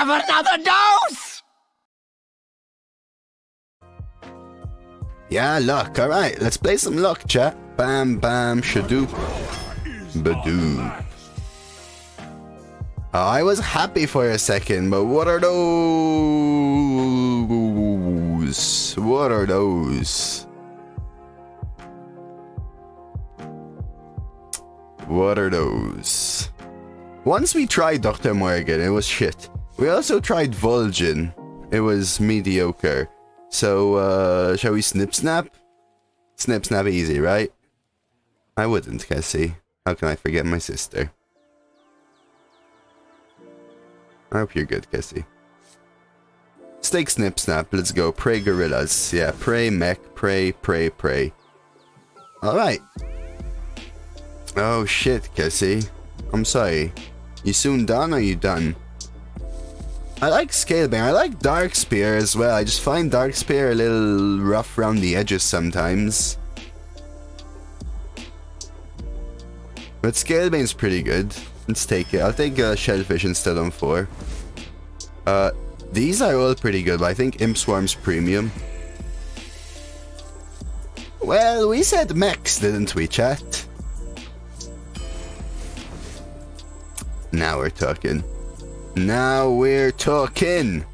have another dose! Yeah, luck. Alright, let's play some luck, chat. Bam, bam, shadoop. Badoop. Oh, I was happy for a second, but what are those? What are those? What are those? Once we tried Dr. Morgan, it was shit. We also tried Vulgin. It was mediocre. So, shall we snip snap? Snip snap easy, right? I wouldn't, Cassie. How can I forget my sister? I hope you're good, Cassie. Steak snip snap, let's go. Pray gorillas. Yeah, pray mech, pray. Alright. Oh shit, Cassie. I'm sorry. You soon done or you done? I like Scalebane. I like Dark Spear as well. I just find Dark Spear a little rough around the edges sometimes. But Scalebane's pretty good. Let's take it. I'll take Shellfish instead on 4. These are all pretty good, but I think Imp Swarm's premium. Well, we said mechs, didn't we, chat? Now we're talking. Now we're talking.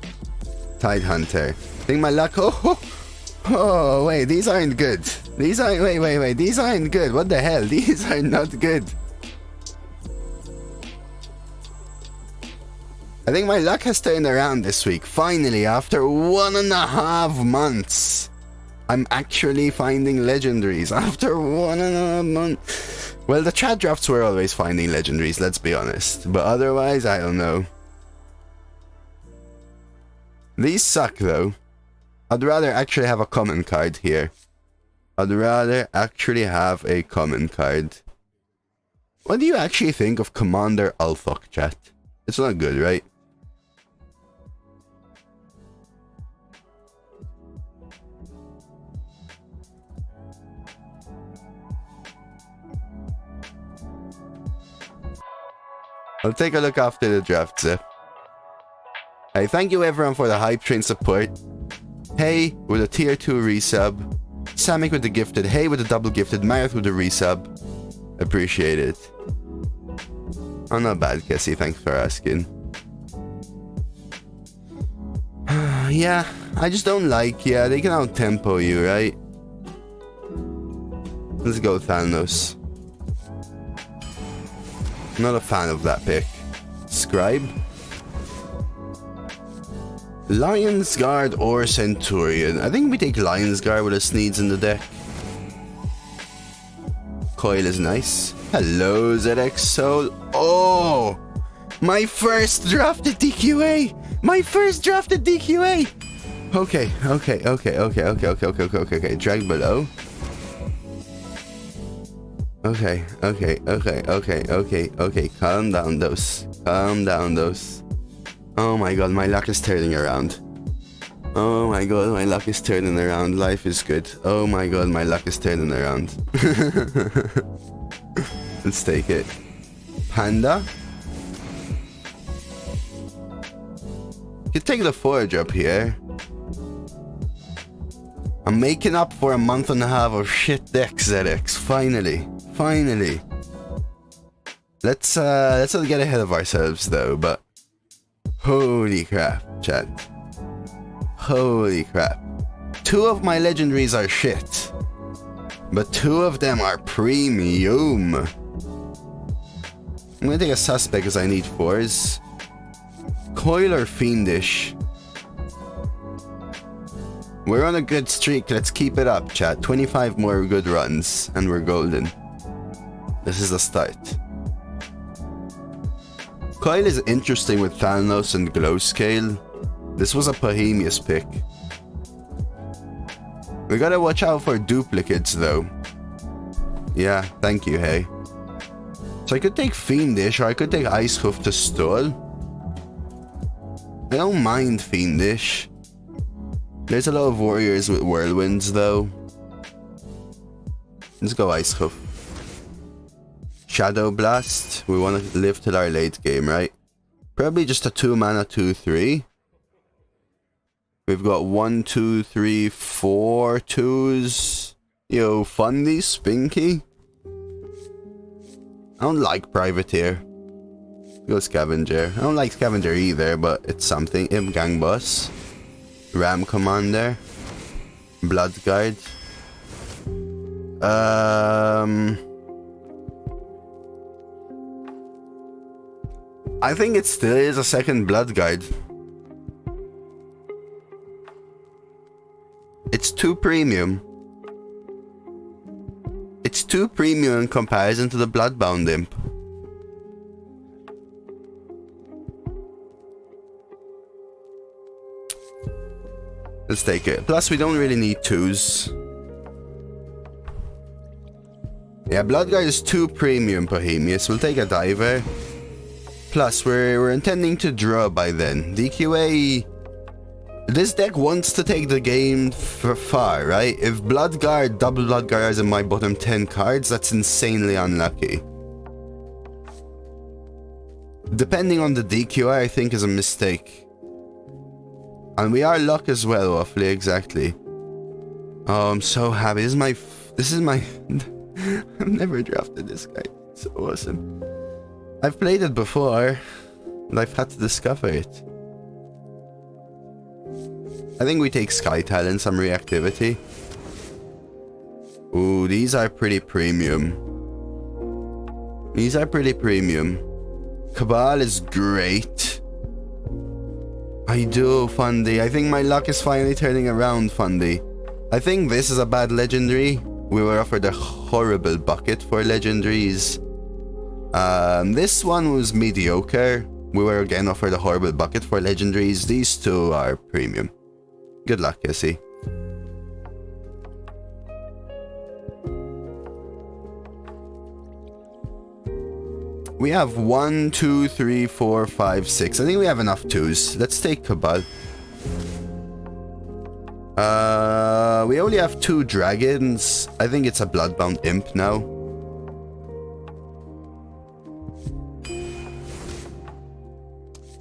Tide Hunter. I think my luck. Oh, wait, these aren't good. These aren't. Wait. These aren't good. What the hell? These are not good. I think my luck has turned around this week. Finally, after 1.5 months, I'm actually finding legendaries. After 1.5 months. Well, the chat drafts were always finding legendaries, let's be honest. But otherwise, I don't know. These suck, though. I'd rather actually have a common card here. I'd rather actually have a common card. What do you actually think of Commander Althok, chat? It's not good, right? I'll take a look after the draft, Zip. Hey, thank you everyone for the hype train support. Hey with a tier 2 resub. Samik with the gifted. Hey with the double gifted. Marath with the resub. Appreciate it. Oh, not bad, Cassie. Thanks for asking. Yeah, I just don't like. Yeah, they can out-tempo you, right? Let's go Thanos. Not a fan of that pick. Scribe. Lion's Guard or Centurion. I think we take Lion's Guard with a Sneeds in the deck. Coil is nice. Hello, ZX Soul. Oh! My first drafted DQA! My first drafted DQA! Okay. Drag below. Okay. Calm down, Dose. Calm down, Dose. Oh my god, my luck is turning around. Oh my god, my luck is turning around. Life is good. Oh my god, my luck is turning around. Let's take it. Panda. You take the Forge up here. I'm making up for a month and a half of shit decks, ZX. Finally. Let's not get ahead of ourselves though, but holy crap, chat. Holy crap. 2 of my legendaries are shit, but 2 of them are premium. I'm gonna take a suspect because I need 4s. Coil or Fiendish? We're on a good streak, let's keep it up, chat. 25 more good runs and we're golden. This is the start. Coil is interesting with Thanos and Glow Scale. This was a Bohemius pick. We gotta watch out for duplicates though. Yeah, thank you, hey. So I could take Fiendish or I could take Icehoof to stall. I don't mind Fiendish. There's a lot of warriors with whirlwinds though. Let's go Icehoof. Shadow Blast. We want to live till our late game, right? Probably just a 2-mana 2/3. We've got 1, 2, 3, 4 2s. Yo, Fundy, Spinky. I don't like Privateer. Go Scavenger. I don't like Scavenger either, but it's something. Imp Gang Boss. Ram Commander. Bloodguard. I think it still is a second Bloodguard. It's too premium. It's too premium in comparison to the Bloodbound Imp. Let's take it. Plus, we don't really need 2s. Yeah, Bloodguard is too premium, Bohemius. We'll take a Diver. Plus, we're intending to draw by then. DQA... This deck wants to take the game far, right? If Bloodguard, double Bloodguard is in my bottom 10 cards, that's insanely unlucky. Depending on the DQI, I think is a mistake. And we are luck as well, awfully, exactly. Oh, I'm so happy. This is my... I've never drafted this guy. It's so awesome. I've played it before, and I've had to discover it. I think we take Sky Talon, some reactivity. Ooh, these are pretty premium. These are pretty premium. Cabal is great. I do, Fundy. I think my luck is finally turning around, Fundy. I think this is a bad legendary. We were offered a horrible bucket for legendaries. This one was mediocre. We were again offered a horrible bucket for legendaries. These two are premium. Good luck, Cassie. We have 1, 2, 3, 4, 5, 6. I think we have enough 2s. Let's take Cabal. We only have 2 dragons. I think it's a Bloodbound Imp now.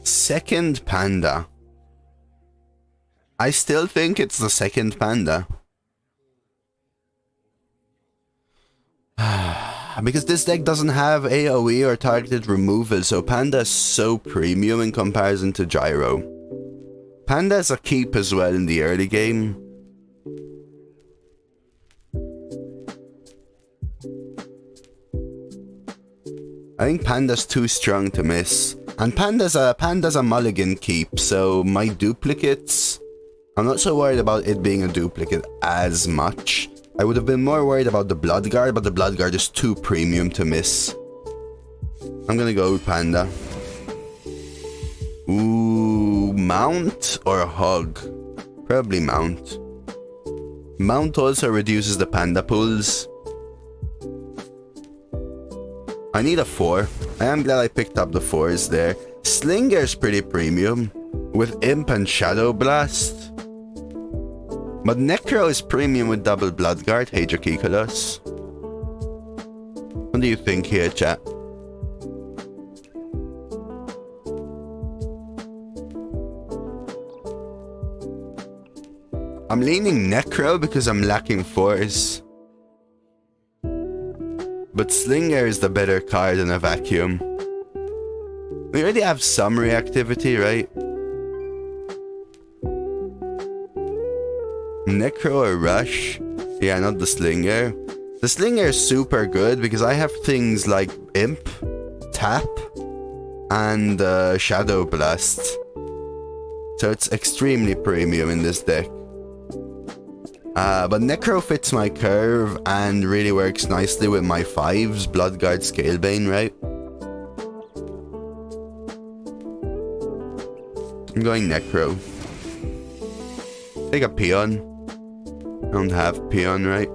Second Panda. I still think it's the second Panda. Because this deck doesn't have AoE or targeted removal, so Panda is so premium in comparison to Gyro. Panda is a keep as well in the early game. I think Panda's too strong to miss. And Panda's a mulligan keep, so my duplicates... I'm not so worried about it being a duplicate as much. I would have been more worried about the Bloodguard, but the Bloodguard is too premium to miss. I'm gonna go with Panda. Ooh, Mount or Hog? Probably Mount. Mount also reduces the Panda pools. I need a 4. I am glad I picked up the 4s there. Slinger's pretty premium, with Imp and Shadow Blast. But Necro is premium with double Bloodguard. Hey, Jakikolos. What do you think here, chat? I'm leaning Necro because I'm lacking 4s. But Slinger is the better card in a vacuum. We already have some reactivity, right? Necro or Rush? Yeah, not the Slinger. The Slinger is super good because I have things like Imp, Tap, and Shadow Blast. So it's extremely premium in this deck. But Necro fits my curve and really works nicely with my 5s, Bloodguard, Scalebane, right? I'm going Necro. Take a Peon. I don't have Peon, right?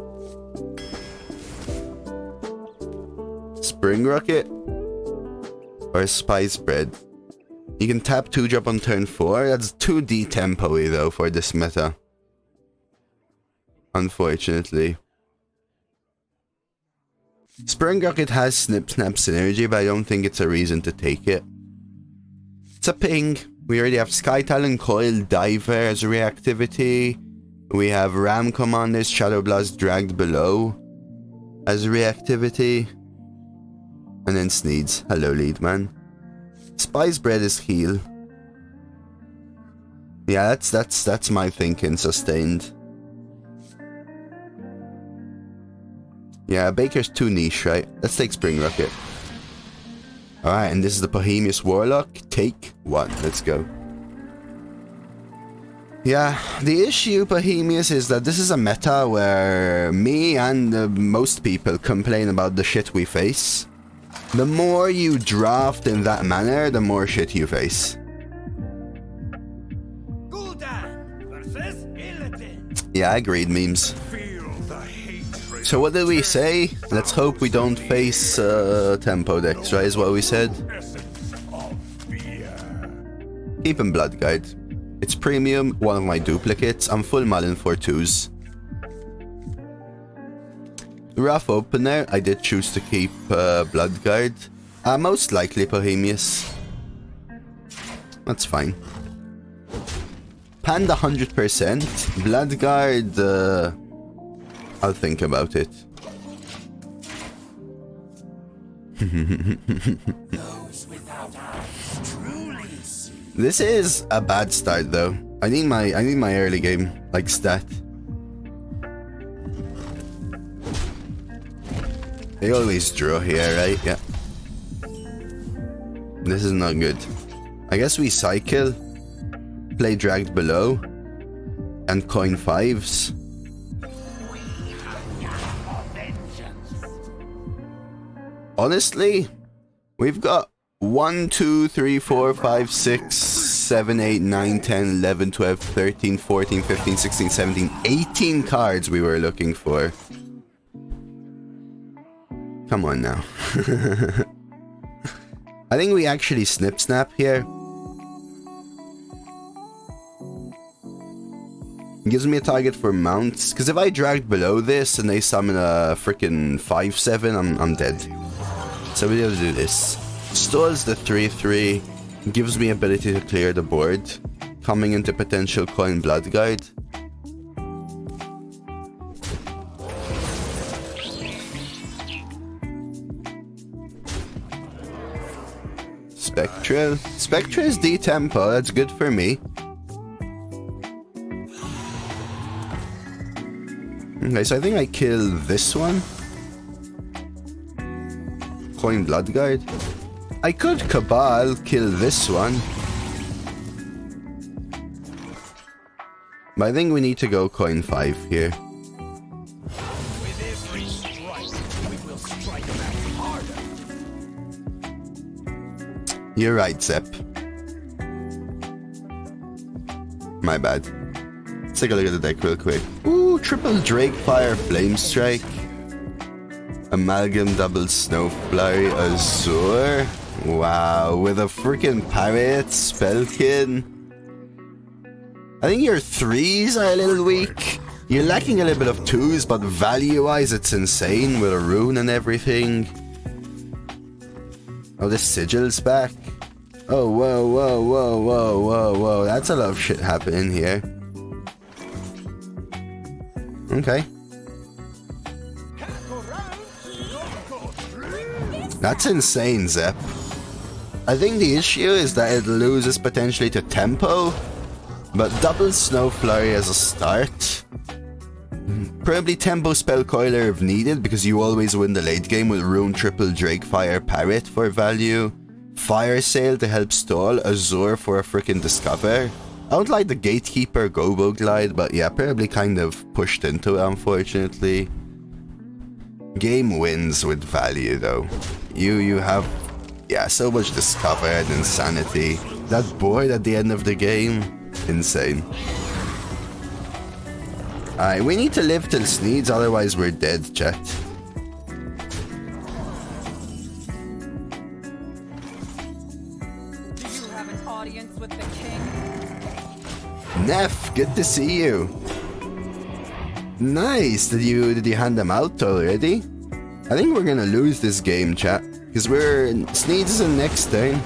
Spring Rocket? Or Spice Bread? You can tap 2-drop on turn 4. That's 2D tempo-y though for this meta. Unfortunately. Spring Rocket has Snip Snap synergy, but I don't think it's a reason to take it. It's a ping. We already have Sky Talon, Coil, Diver as a reactivity. We have Ram Commanders, Shadow Blast, Dragged Below as a reactivity. And then Sneeds. Hello, lead man. Spice Bread is heal. Yeah, that's my thinking. Sustained. Yeah, Baker's too niche, right? Let's take Spring Rocket. Alright, and this is the Bohemius Warlock. Take 1. Let's go. Yeah, the issue, Bohemius, is that this is a meta where me and most people complain about the shit we face. The more you draft in that manner, the more shit you face. Yeah, agreed, memes. So what did we say? Let's hope we don't face tempo decks, right? Is what we said. Keep him Blood Guide. It's premium, one of my duplicates. I'm full Malin for 2s. Rough opener, I did choose to keep Blood Guard. Most likely Bohemius. That's fine. Panda 100%. Blood Guard, I'll think about it. This is a bad start though. I need my early game like stat. They always draw here, right? Yeah. This is not good. I guess we cycle, play Dragged Below, and coin 5s. Honestly, we've got 1, 2, 3, 4, 5, 6, 7, 8, 9, 10, 11, 12, 13, 14, 15, 16, 17, 18 cards we were looking for. Come on now. I think we actually snip snap here. Gives me a target for mounts, because if I dragged below this and they summon a freaking 5/7, I'm dead. So we have to do this. Stalls the 3/3, gives me ability to clear the board, coming into potential coin Blood Guide. Spectral. Spectral is D-Tempo, that's good for me. Okay, so I think I kill this one. Coin Blood Guide. I could Cabal kill this one. But I think we need to go coin 5 here. With every strike, we will strike back harder. You're right, Zep. My bad. Let's take a look at the deck real quick. Ooh, triple Drake Fire Flame Strike. Amalgam double Snow Flurry Azure. Wow, with a freaking Parrot Spellkin. I think your 3s are a little weak. You're lacking a little bit of 2s, but value-wise it's insane with a rune and everything. Oh, the Sigil's back. Oh, whoa, whoa, whoa, whoa, whoa, whoa. That's a lot of shit happening here. Okay. That's insane, Zep. I think the issue is that it loses potentially to tempo, but double Snow Flurry as a start. Probably tempo Spell Coiler if needed, because you always win the late game with Rune triple Drake Fire Parrot for value. Fire Sail to help stall, Azure for a freaking Discover. I don't like the Gatekeeper Gobo Glide, but yeah, probably kind of pushed into it, unfortunately. Game wins with value, though. You have, yeah, so much Discover and Insanity. That board at the end of the game, insane. Alright, we need to live till Sneeds, otherwise we're dead, chat. Do you have an audience with the king? Neff, good to see you. Nice. Did you hand them out already? I think we're gonna lose this game, chat, because Sneeds is in next turn.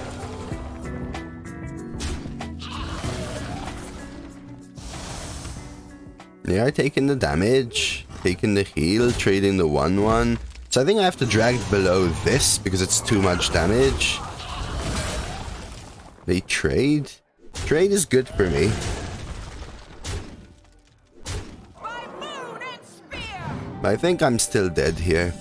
They are taking the damage, taking the heal, trading the 1/1. So I think I have to drag below this because it's too much damage. They trade. Trade is good for me. But I think I'm still dead here.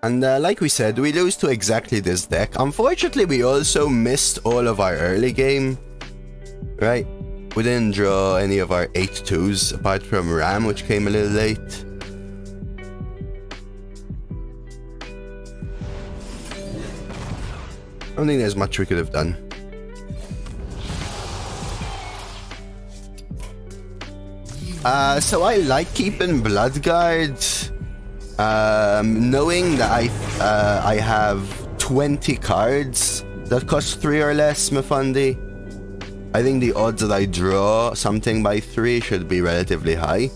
And like we said, we lose to exactly this deck. Unfortunately, we also missed all of our early game. Right? We didn't draw any of our 8-2s, apart from Ram, which came a little late. I don't think there's much we could have done. So I like keeping Bloodguard. Knowing that I have 20 cards that cost 3 or less, Mufandi, I think the odds that I draw something by 3 should be relatively high.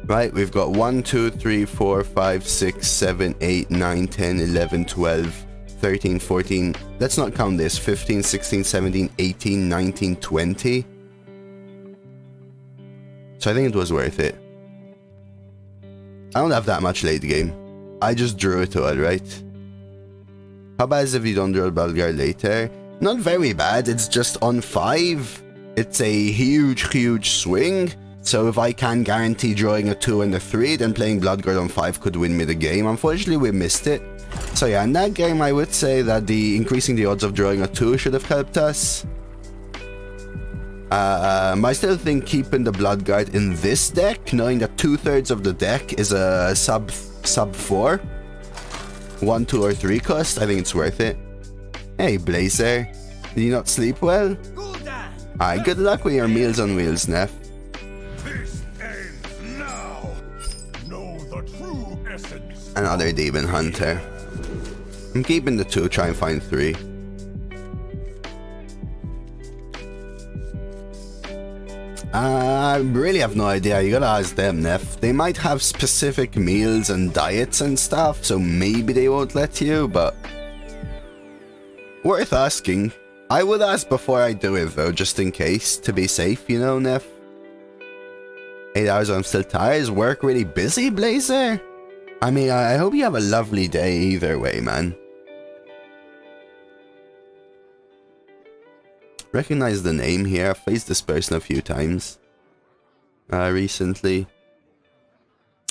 Right, we've got 1, 2, 3, 4, 5, 6, 7, 8, 9, 10, 11, 12, 13, 14. Let's not count this. 15, 16, 17, 18, 19, 20. So I think it was worth it. I don't have that much late game. I just drew it all, right? How bad is if you don't draw Bloodguard later? Not very bad, it's just on 5. It's a huge swing. So if I can guarantee drawing a 2 and a 3, then playing Bloodguard on 5 could win me the game. Unfortunately, we missed it. So yeah, in that game I would say that increasing the odds of drawing a 2 should have helped us. I still think keeping the Bloodguard in this deck, knowing that 2/3 of the deck is a sub 4, 1, 2, or 3 cost, I think it's worth it. Hey Blazer, did you not sleep well? Alright, good luck with your meals on wheels, Neff. This ends now. Know the true essence. Another Demon Hunter. I'm keeping the 2, try and find 3. I really have no idea. You gotta ask them, Neff. They might have specific meals and diets and stuff, so maybe they won't let you, but worth asking. I would ask before I do it, though, just in case, to be safe, you know, Neff. 8 hours, I'm still tired. Is work really busy, Blazer? I mean, I hope you have a lovely day either way, man. Recognize the name here. I've faced this person a few times recently.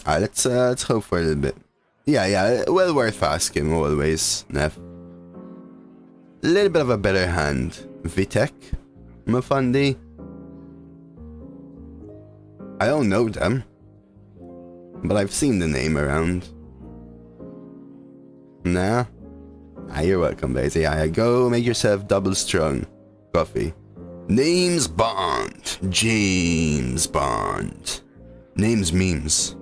Alright, let's hope for a little bit. Yeah, well worth asking always, Neff. A little bit of a better hand. Vitek? Mufandi? I don't know them, but I've seen the name around. Nah? You're welcome, Basie. Go make yourself double strong. Coffee. Names Bond. James Bond. Names memes.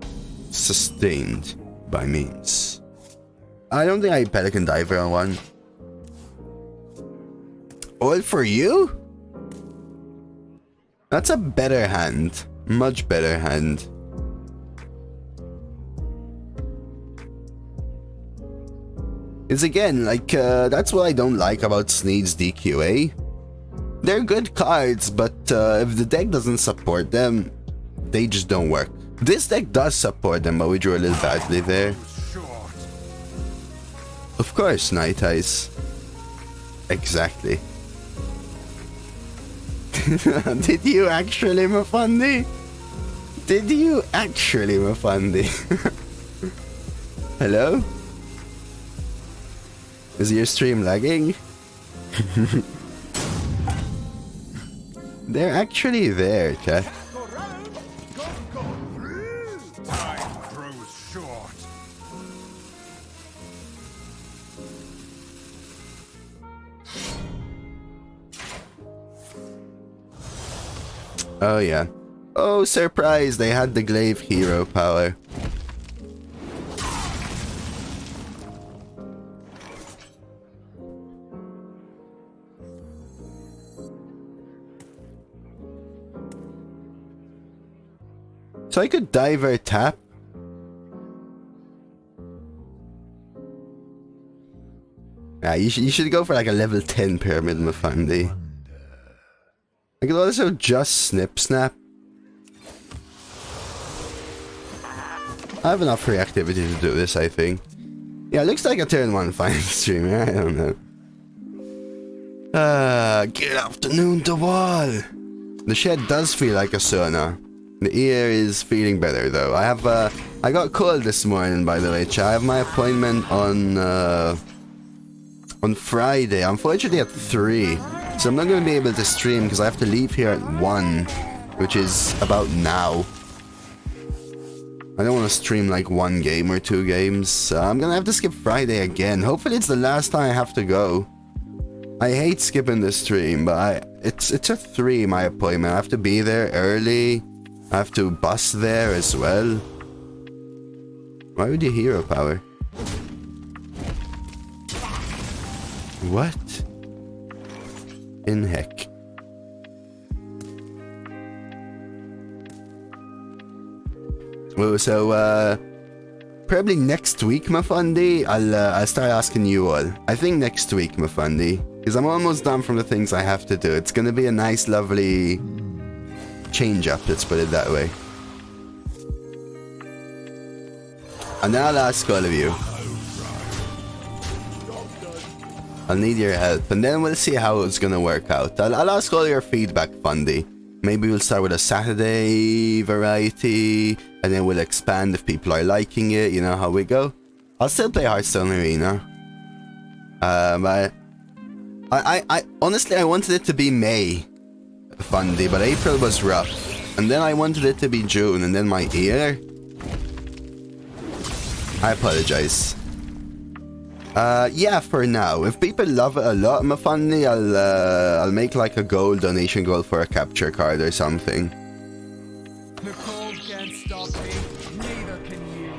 Sustained by memes. I don't think I Pelican Diver on 1. All for you? That's a better hand. Much better hand. It's again, like, that's what I don't like about Sneed's DQA. They're good cards, but if the deck doesn't support them, they just don't work. This deck does support them, but we drew a little badly there. Of course, Night Eyes. Exactly. Did you actually, Mufandi? Did you actually, Mufandi? Hello? Is your stream lagging? They're actually there, chat. Time grows short. Oh yeah. Oh, surprise! They had the Glaive hero power. So I could Diver tap. Yeah, you should go for like a level 10 pyramid, Mafandi. I could also just snip snap. I have enough reactivity to do this, I think. Yeah, it looks like a turn 1 final stream. I don't know. Good afternoon to all. The shed does feel like a sauna. The ear is feeling better though. I got cold this morning, by the way. I have my appointment on Friday. Unfortunately at 3. So I'm not going to be able to stream because I have to leave here at 1, which is about now. I don't want to stream like 1 game or 2 games. So I'm going to have to skip Friday again. Hopefully it's the last time I have to go. I hate skipping the stream, but it's a 3, my appointment. I have to be there early. I have to bus there as well. Why would you hero power? What in heck? Well, so probably next week, Mafandi, I'll start asking you all. I think next week, Mafandi, because I'm almost done from the things I have to do. It's gonna be a nice, lovely change up. Let's put it that way. And now I'll ask all of you. I'll need your help, and then we'll see how it's gonna work out. I'll ask all your feedback, Fundy. Maybe we'll start with a Saturday variety, and then we'll expand if people are liking it. You know how we go. I'll still play Hearthstone Arena. I honestly, I wanted it to be May, Fundy, but April was rough. And then I wanted it to be June, and then my ear. I apologize. Yeah, for now. If people love it a lot, Mafandi, I'll make like a donation goal for a capture card or something. The cold can't stop me, neither can you.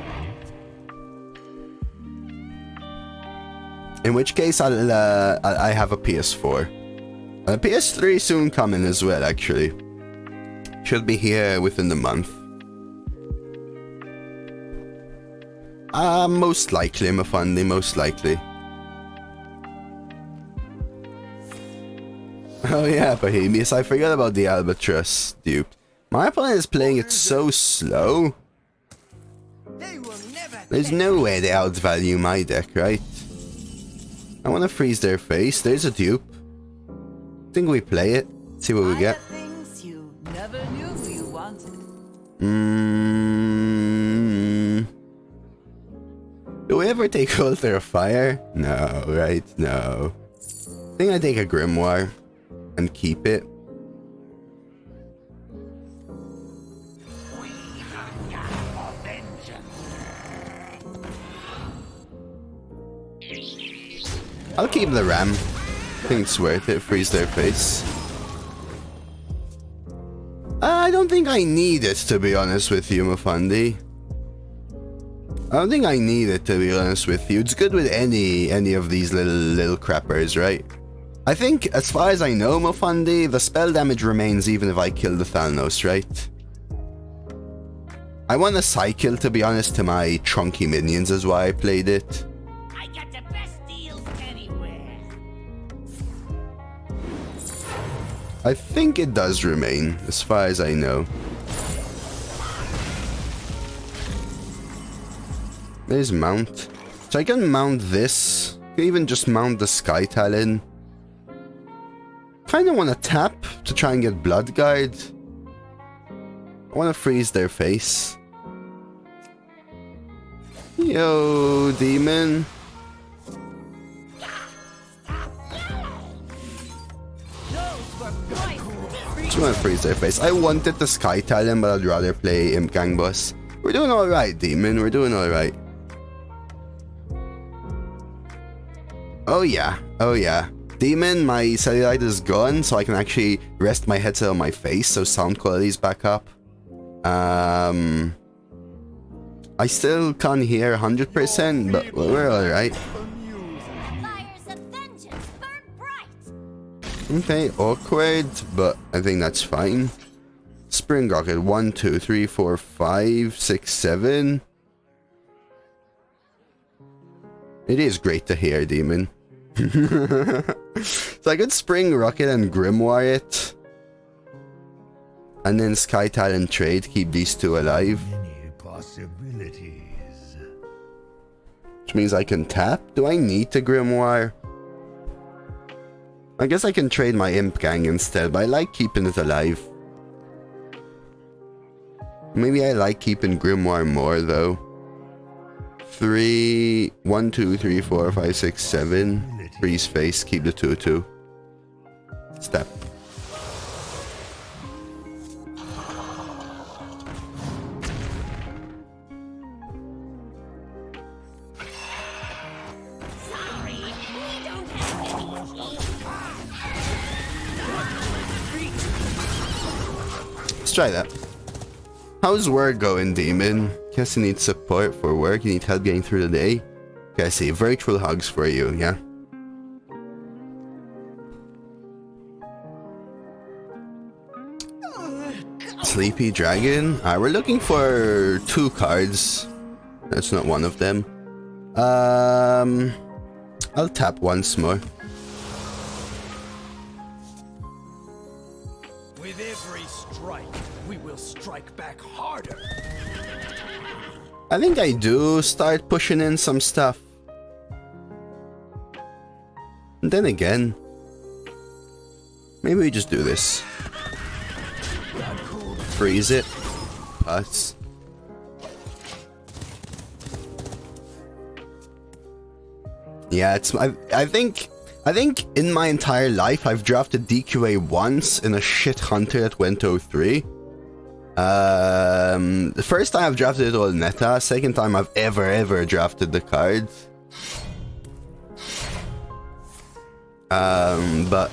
In which case, I have a PS4. And a PS3 soon coming as well, actually. Should be here within the month. Most likely, Mafandi, most likely. Oh yeah, Bohemius, I forgot about the Albatross dupe. My opponent is playing it so slow. There's no way they outvalue my deck, right? I want to freeze their face. There's a dupe. I think we play it. See what we get. Things you never knew you wanted. Do we ever take Altar of Fire? No, right? No. I think I take a Grimoire and keep it. I'll keep the Ram. I think it's worth it. Freeze their face. I don't think I need it, to be honest with you, Mafandi. I don't think I need it, to be honest with you. It's good with any of these little crappers, right? I think, as far as I know, Mafandi, the spell damage remains even if I kill the Thalnos, right? I want a cycle, to be honest, to my trunky minions is why I played it. I got the best deals anywhere. I think it does remain, as far as I know. There's mount. So I can mount this. I can even just mount the Sky Talon. Kinda wanna tap to try and get Blood Guard. I wanna freeze their face. Yo, demon. Just wanna freeze their face. I wanted the Sky Talon, but I'd rather play Imp Gang Boss. We're doing alright, demon. We're doing alright. Oh yeah, oh yeah. Demon, my cellulite is gone, so I can actually rest my headset on my face, so sound quality is back up. I still can't hear 100%, but we're alright. Okay, awkward, but I think that's fine. Spring Rocket, 1, 2, 3, 4, 5, 6, 7. It is great to hear, Demon. So I could Spring Rocket and Grimoire it. And then Sky Talon trade, keep these two alive. Many possibilities. Which means I can tap. Do I need to Grimoire? I guess I can trade my Imp Gang instead, but I like keeping it alive. Maybe I like keeping Grimoire more though. 3, 1, 2, 3, 4, 5, 6, 7. Freeze face, keep the 2/2. Step. Sorry, we don't have any. Let's try that. How's work going, Demon? Guess you need support for work, you need help getting through the day. Okay, I see. Virtual hugs for you, yeah? Sleepy Dragon? We're looking for 2 cards. That's not one of them. I'll tap once more. With every strike, we will strike back harder. I think I do start pushing in some stuff. And then again, maybe we just do this. Freeze it. Pass. Yeah, it's I think in my entire life I've drafted DQA once in a shit hunter that went 03. The first time I've drafted it all meta, second time I've ever drafted the cards. But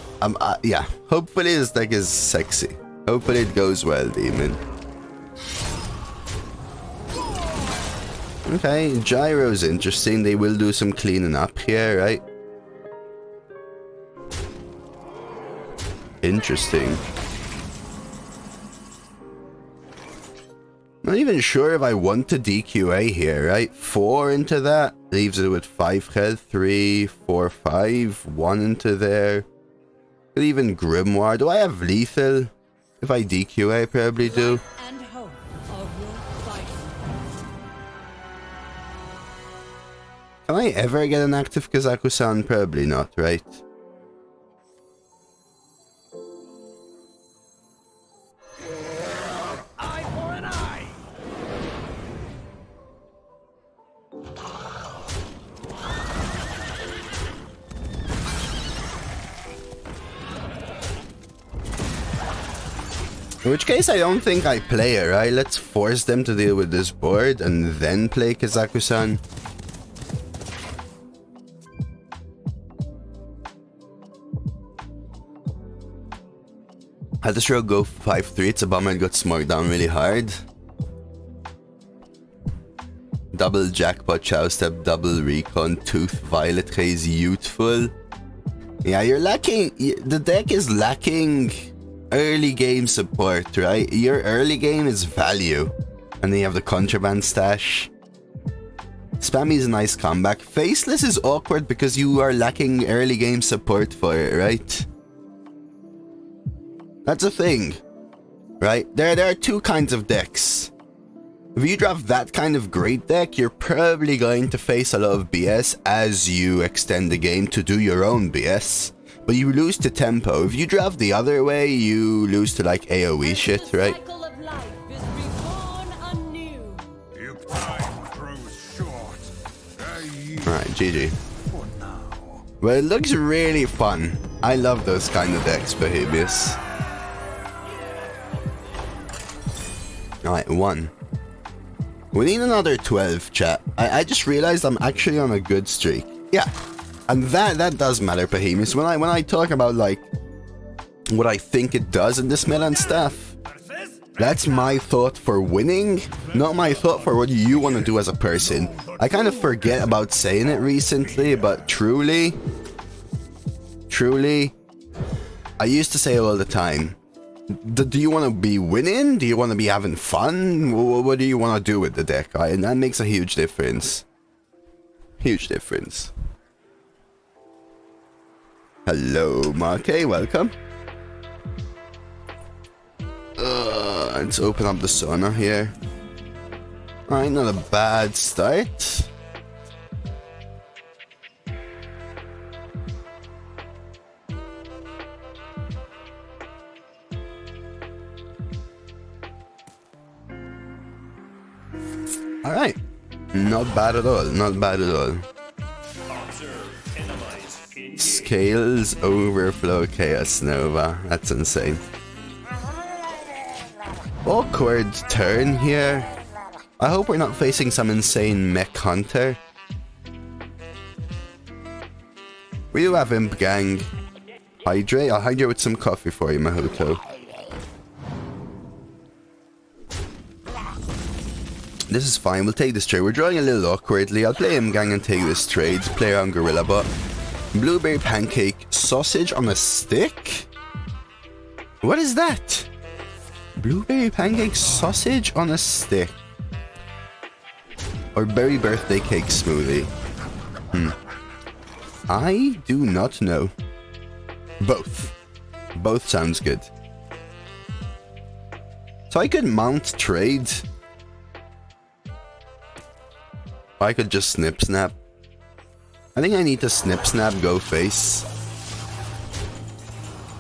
yeah, hopefully this deck is sexy. Hopefully it goes well, Demon. Okay, Gyro's interesting. They will do some cleaning up here, right? Interesting. Not even sure if I want to DQA here, right? 4 into that leaves it with 5 health. 3, 4, 5. 1 into there. Could even Grimoire. Do I have lethal? If I DQA, I probably do. And hope are worth fighting. Can I ever get an active Kazaku-san? Probably not, right? Eye for an eye. In which case, I don't think I play it, right? Let's force them to deal with this board and then play Kazaku-san. Had this row go 5-3, it's a bummer it got smoked down really hard. Double Jackpot, Chow Step, double Recon, Tooth, Violet Haze, Youthful. Yeah, you're lacking... The deck is lacking early game support, right? Your early game is value. And then you have the Contraband Stash. Spammy is a nice comeback. Faceless is awkward because you are lacking early game support for it, right? That's a thing, right? There are 2 kinds of decks. If you draft that kind of great deck, you're probably going to face a lot of BS as you extend the game to do your own BS. But you lose to tempo. If you draft the other way, you lose to like AoE shit, right? The cycle of life is reborn anew. If time grows short, Alright, GG. for now. Well, it looks really fun. I love those kind of decks, Behemoths. Alright, 1. We need another 12, chat. I just realized I'm actually on a good streak. Yeah. And that does matter, Behemoths. When I talk about like what I think it does in this meta and stuff, that's my thought for winning, not my thought for what you want to do as a person. I kind of forget about saying it recently, but truly, I used to say it all the time. Do you want to be winning? Do you want to be having fun? What do you want to do with the deck? Right? And that makes a huge difference. Huge difference. Hello, Mark. Hey, welcome. Let's open up the sauna here. Alright, not a bad start. Alright. Not bad at all. Not bad at all. Scales overflow chaos nova. That's insane. Awkward turn here. I hope we're not facing some insane mech hunter. We do have Imp Gang. Hydrate? I'll hydrate with some coffee for you, Mahoto. This is fine, we'll take this trade. We're drawing a little awkwardly. I'll play Imp Gang and take this trade. Play around Gorilla Bot. Blueberry pancake sausage on a stick? What is that? Blueberry pancake sausage on a stick. Or berry birthday cake smoothie. I do not know. Both. Both sounds good. So I could mount trade. I could just snip snap. I think I need to snip snap go face.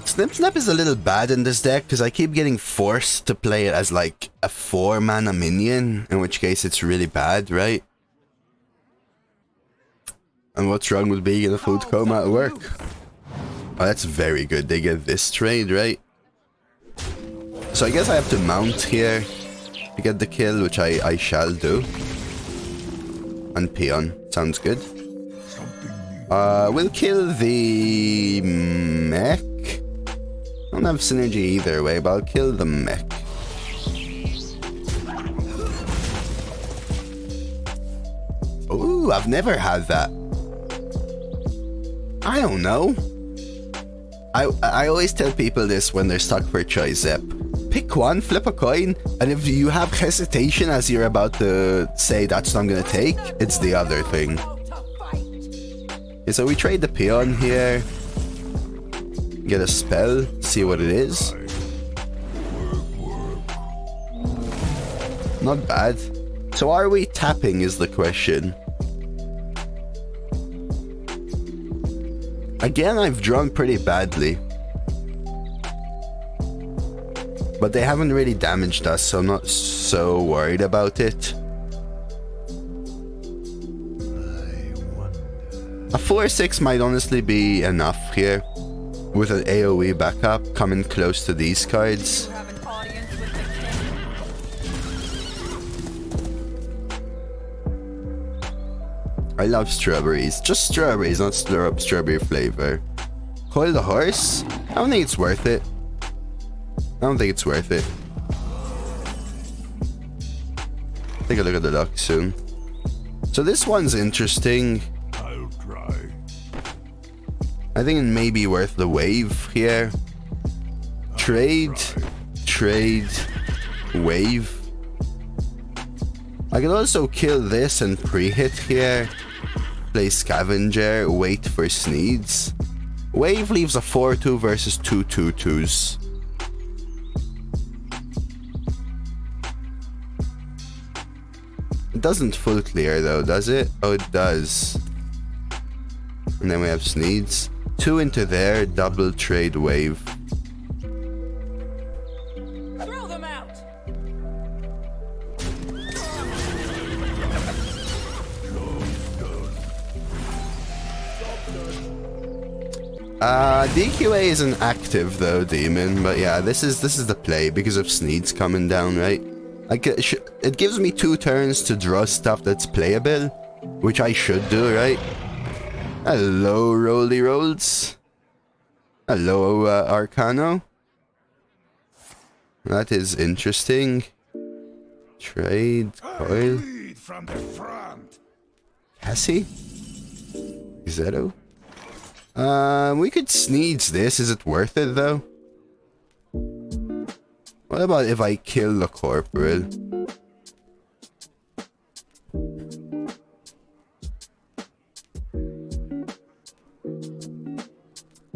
Snip snap is a little bad in this deck because I keep getting forced to play it as like a 4-mana minion, in which case it's really bad, right? And what's wrong with being in a food coma at work? Oh, that's very good. They get this trade, right? So I guess I have to mount here to get the kill, which I shall do. And peon. Sounds good. We'll kill the mech. I don't have synergy either way, but I'll kill the mech. Ooh, I've never had that. I don't know. I always tell people this when they're stuck for choice, Zep. Pick one, flip a coin, and if you have hesitation as you're about to say that's what I'm gonna take, it's the other thing. Okay, so we trade the peon here. Get a spell, see what it is. Not bad. So are we tapping is the question. Again, I've drawn pretty badly. But they haven't really damaged us, so I'm not so worried about it. A 4-6 might honestly be enough here. With an AoE backup, coming close to these cards. I love strawberries. Just strawberries, not strawberry flavor. Coil the horse? I don't think it's worth it. I don't think it's worth it. Take a look at the luck soon. So this one's interesting. I'll try. I think it may be worth the wave here. Trade, wave. I can also kill this and pre-hit here. Play Scavenger, wait for Sneeds. Wave leaves a 4-2 versus 2 2/2s. It doesn't full clear though, does it? Oh, it does. And then we have Sneeds. 2 into there, double trade wave. Throw them out. DQA isn't active though, Demon, but yeah, this is the play because of Sneeds coming down, right? Like it gives me 2 turns to draw stuff that's playable, which I should do, right? Hello, Rolly Rolls. Hello, Arcano. That is interesting. Trade, coil. Lead from the front. Cassie? Zeto? We could Sneeds this. Is it worth it though? What about if I kill the Corporal?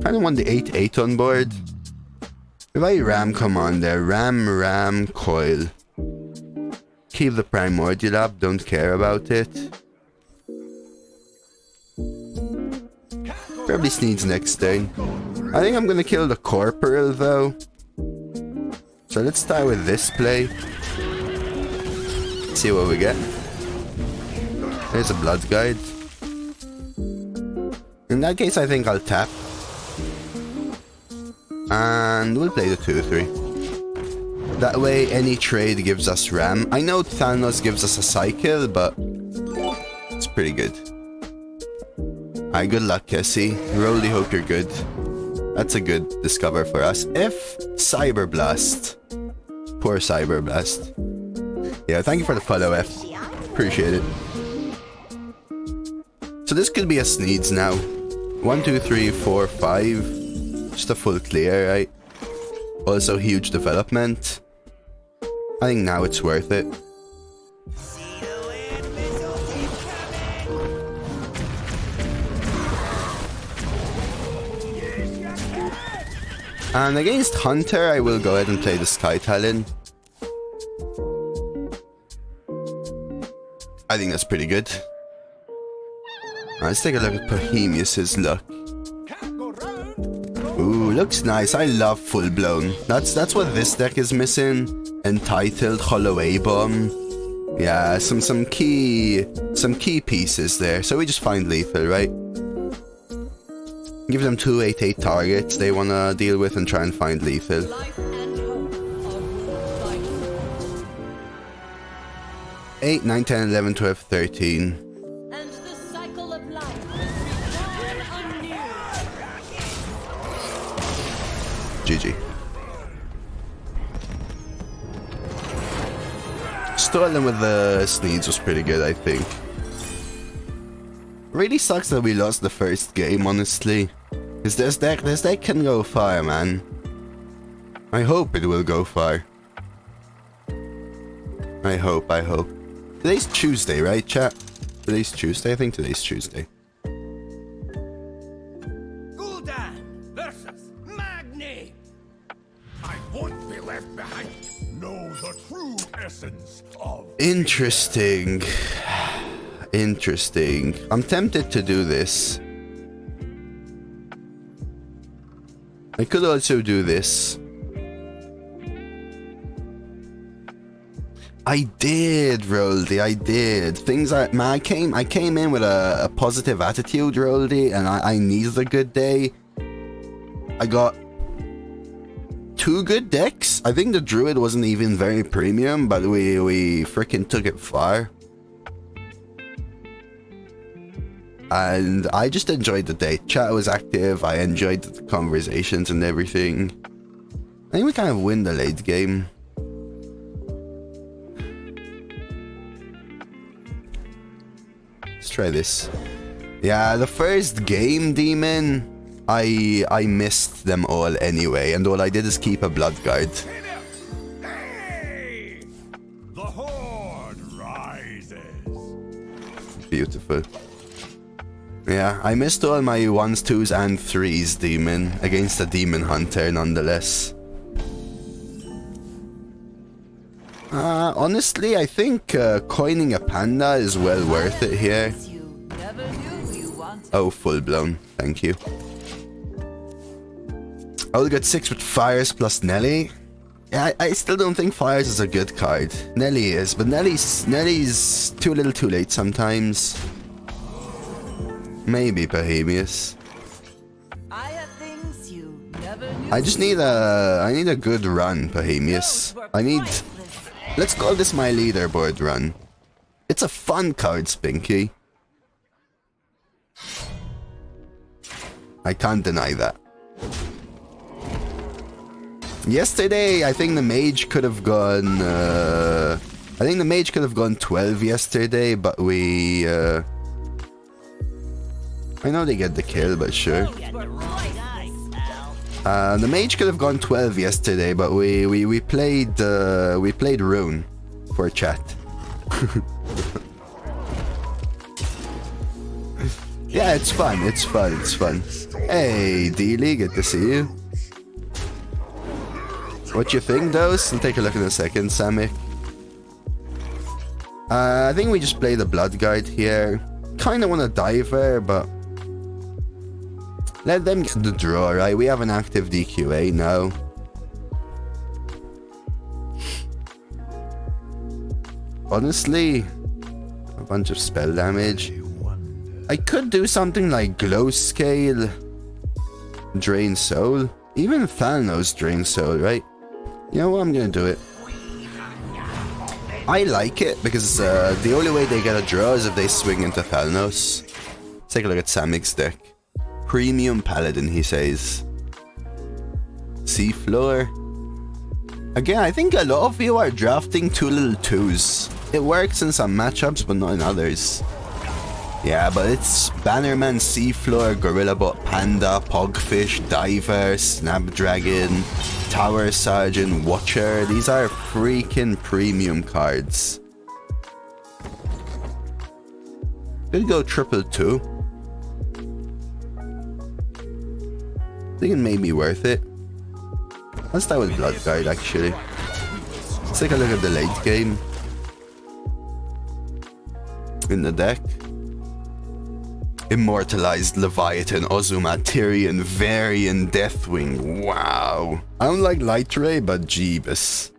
Kind of want the 8/8 on board. If I ram, come on there. Ram, coil. Keep the Primordial up, don't care about it. Probably Sneeds next turn. I think I'm gonna kill the Corporal though. So let's start with this play. See what we get. There's a Blood Guide. In that case, I think I'll tap. And we'll play the 2/3. That way, any trade gives us Ram. I know Thanos gives us a cycle, but it's pretty good. Alright, good luck, Kessie. Rolly, hope you're good. That's a good discover for us. If Cyber Blast. Poor Cyber Blast. Yeah, thank you for the follow, F. Appreciate it. So this could be a Sneeds now. 1, 2, 3, 4, 5. Just a full clear, right? Also huge development. I think now it's worth it. And against Hunter, I will go ahead and play the Sky Talon. I think that's pretty good. Let's take a look at Bohemius's luck. Ooh, looks nice. I love Full Blown. That's what this deck is missing. Entitled, Hollow A-Bomb. Yeah, some key pieces there. So we just find lethal, right? Give them 2 8/8 targets they wanna deal with and try and find lethal. Life and hope are vital. 8, 9, 10, 11, 12, 13. And the cycle of life will return anew. GG. Stolen with the Sneeds was pretty good, I think. Really sucks that we lost the first game, honestly. Because this deck can go far, man. I hope it will go far. I hope. Today's Tuesday, right, chat? Today's Tuesday? I think today's Tuesday. Gul'dan versus Magni. I won't be left behind. Know the true essence of... Interesting. Interesting. I'm tempted to do this. I could also do this. I did, Roldy, I did. Things like, man, I came in with a positive attitude, Roldy, and I needed a good day. I got 2 good decks. I think the Druid wasn't even very premium, but we freaking took it far. And I just enjoyed the day. Chat was active. I enjoyed the conversations and everything. I think we kind of win the late game. Let's try this. Yeah, the first game, Demon, I missed them all anyway. And all I did is keep a Blood Guard. Hey! The horde rises. Beautiful. Yeah, I missed all my 1s, 2s, and 3s, Demon, against a Demon Hunter, nonetheless. Honestly, I think coining a panda is well worth it here. Oh, full blown. Thank you. I will get 6 with Fires plus Nelly. Yeah, I still don't think Fires is a good card. Nelly is, but Nelly's too little too late sometimes. Maybe Bohemius. I just need I need a good run, Bohemius. Let's call this my leaderboard run. It's a fun card, Spinky. I can't deny that. Yesterday, I think the mage could have gone 12 yesterday, but we I know they get the kill, but sure. The mage could have gone 12 yesterday, but we played Rune for chat. Yeah, it's fun. It's fun. It's fun. Hey, Dealey, good to see you. What you think, Dose? We'll take a look in a second, Samik. I think we just play the Blood Guide here. Kinda want a Diver, but let them get the draw, right? We have an active DQA now. Honestly, a bunch of spell damage. I could do something like Glow Scale, Drain Soul. Even Thanos Drain Soul, right? You know what? I'm gonna do it. I like it because the only way they get a draw is if they swing into Thanos. Let's take a look at Samik's deck. Premium Paladin, he says. Seafloor. Again, I think a lot of you are drafting 2 little 2s. It works in some matchups, but not in others. Yeah, but it's Bannerman, Seafloor, Gorillabot, Panda, Pogfish, Diver, Snapdragon, Tower Sergeant, Watcher. These are freaking premium cards. Could go triple 2. I think it may be worth it. Let's start with Blood Guide, actually. Let's take a look at the late game. In the deck. Immortalized Leviathan, Ozuma, Tyrion, Varian, Deathwing. Wow. I don't like Light Ray, but Jeebus.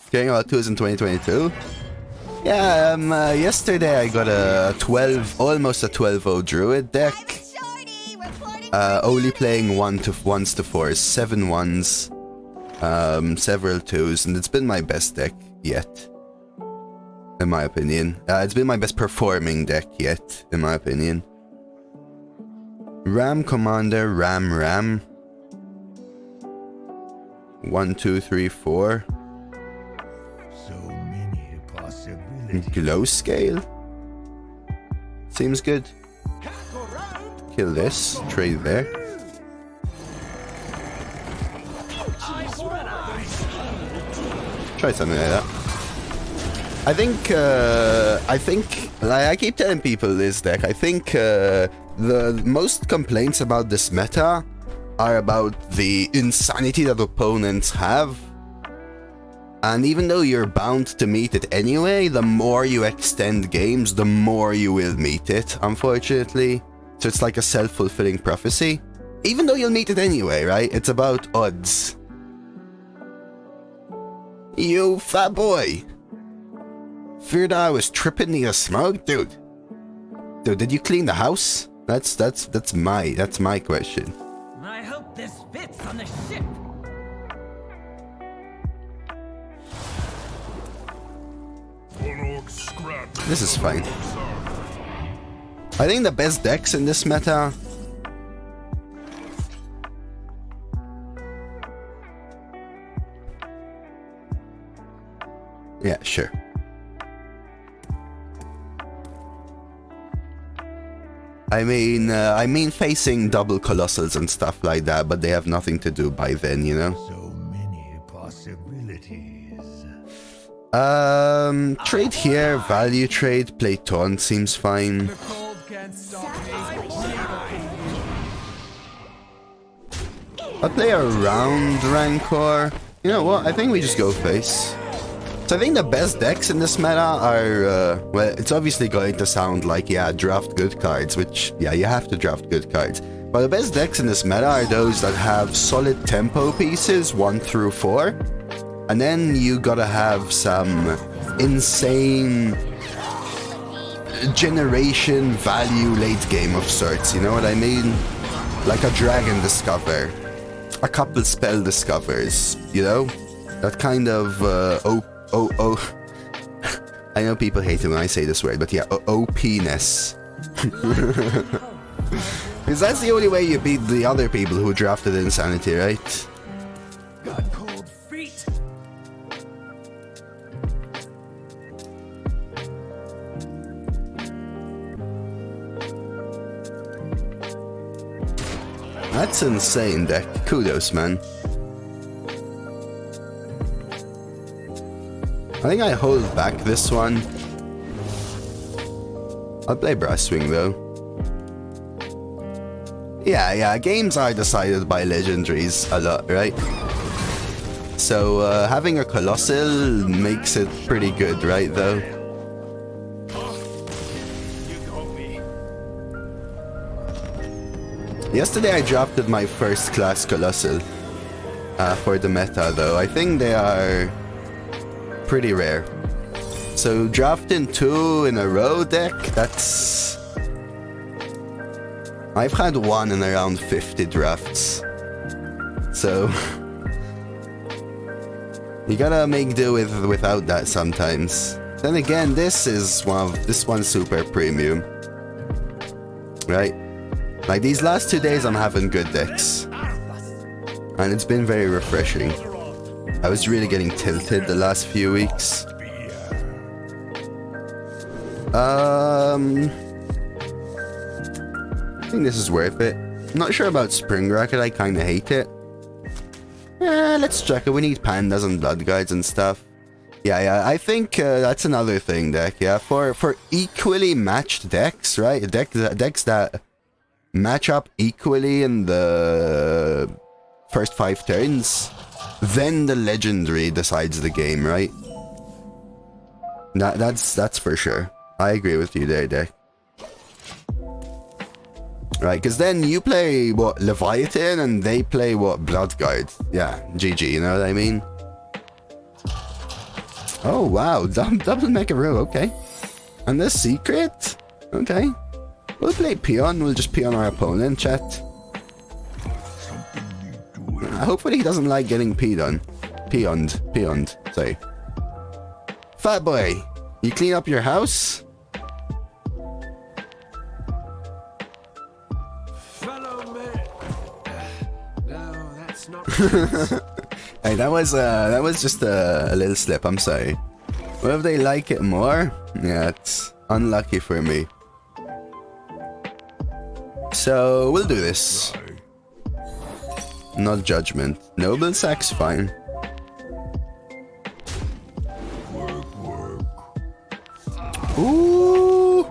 Getting about 2s in 2022? Yeah, yesterday I got a 12, almost a 12-0 Druid deck. Only playing 1s to 4s, 7 1s, several 2s, and it's been my best deck yet. In my opinion. It's been my best performing deck yet, in my opinion. Ram Commander, Ram. 1, 2, 3, 4. So many possibilities. Glow Scale? Seems good. Kill this, trade there. Try something like that. I think, like I keep telling people this deck, I think the most complaints about this meta are about the insanity that opponents have. And even though you're bound to meet it anyway, the more you extend games, the more you will meet it, unfortunately. So it's like a self-fulfilling prophecy. Even though you'll meet it anyway, right? It's about odds. You fat boy! Feared I was tripping in your smoke? Dude, did you clean the house? That's my question. I hope this fits on the ship. This is fine. I think the best decks in this meta... Yeah, sure. I mean facing double colossals and stuff like that, but they have nothing to do by then, you know? So many possibilities. Trade here, value trade, play taunt seems fine. I'll play around Rancor. You know what? I think we just go face. So I think the best decks in this meta are, well, it's obviously going to sound like, yeah, draft good cards, which, yeah, you have to draft good cards. But the best decks in this meta are those that have solid tempo pieces, 1 through 4. And then you gotta have some insane generation value late game of sorts, you know what I mean? Like a Dragon Discover, a couple Spell Discovers, you know? That kind of, I know people hate it when I say this word, but yeah, OP-ness. Because that's the only way you beat the other people who drafted Insanity, right? Got cold feet. That's insane deck. Kudos, man. I think I hold back this one. I'll play Brass Swing though. Yeah, games are decided by legendaries a lot, right? So having a Colossal makes it pretty good, right though? You got me. Yesterday I drafted my first class Colossal for the meta though. I think they are pretty rare. So drafting 2 in a row deck, that's... I've had one in around 50 drafts. So... you gotta make do without that sometimes. Then again, this one's super premium. Right? Like these last 2 days I'm having good decks. And it's been very refreshing. I was really getting tilted the last few weeks. I think this is worth it. I'm not sure about Spring Rocket, I kinda hate it. Let's check it. We need pandas and blood guides and stuff. Yeah, I think that's another thing, deck. Yeah, for equally matched decks, right? Decks that match up equally in the first 5 turns, then the legendary decides the game, right? That's for sure. I agree with you there, deck. Right, because then you play, what, Leviathan, and they play, what, Blood Guide. Yeah, GG, you know what I mean? Oh, wow, double Mecha Row, okay. And the Secret? Okay. We'll play Peon, we'll just peon our opponent, chat. Hopefully he doesn't like getting peed on. Peoned, sorry. Fat boy, you clean up your house? Hey, that was just a little slip, I'm sorry. What if they like it more? Yeah, it's unlucky for me. So, we'll do this. Not judgment. Noble Sack's fine. Ooh!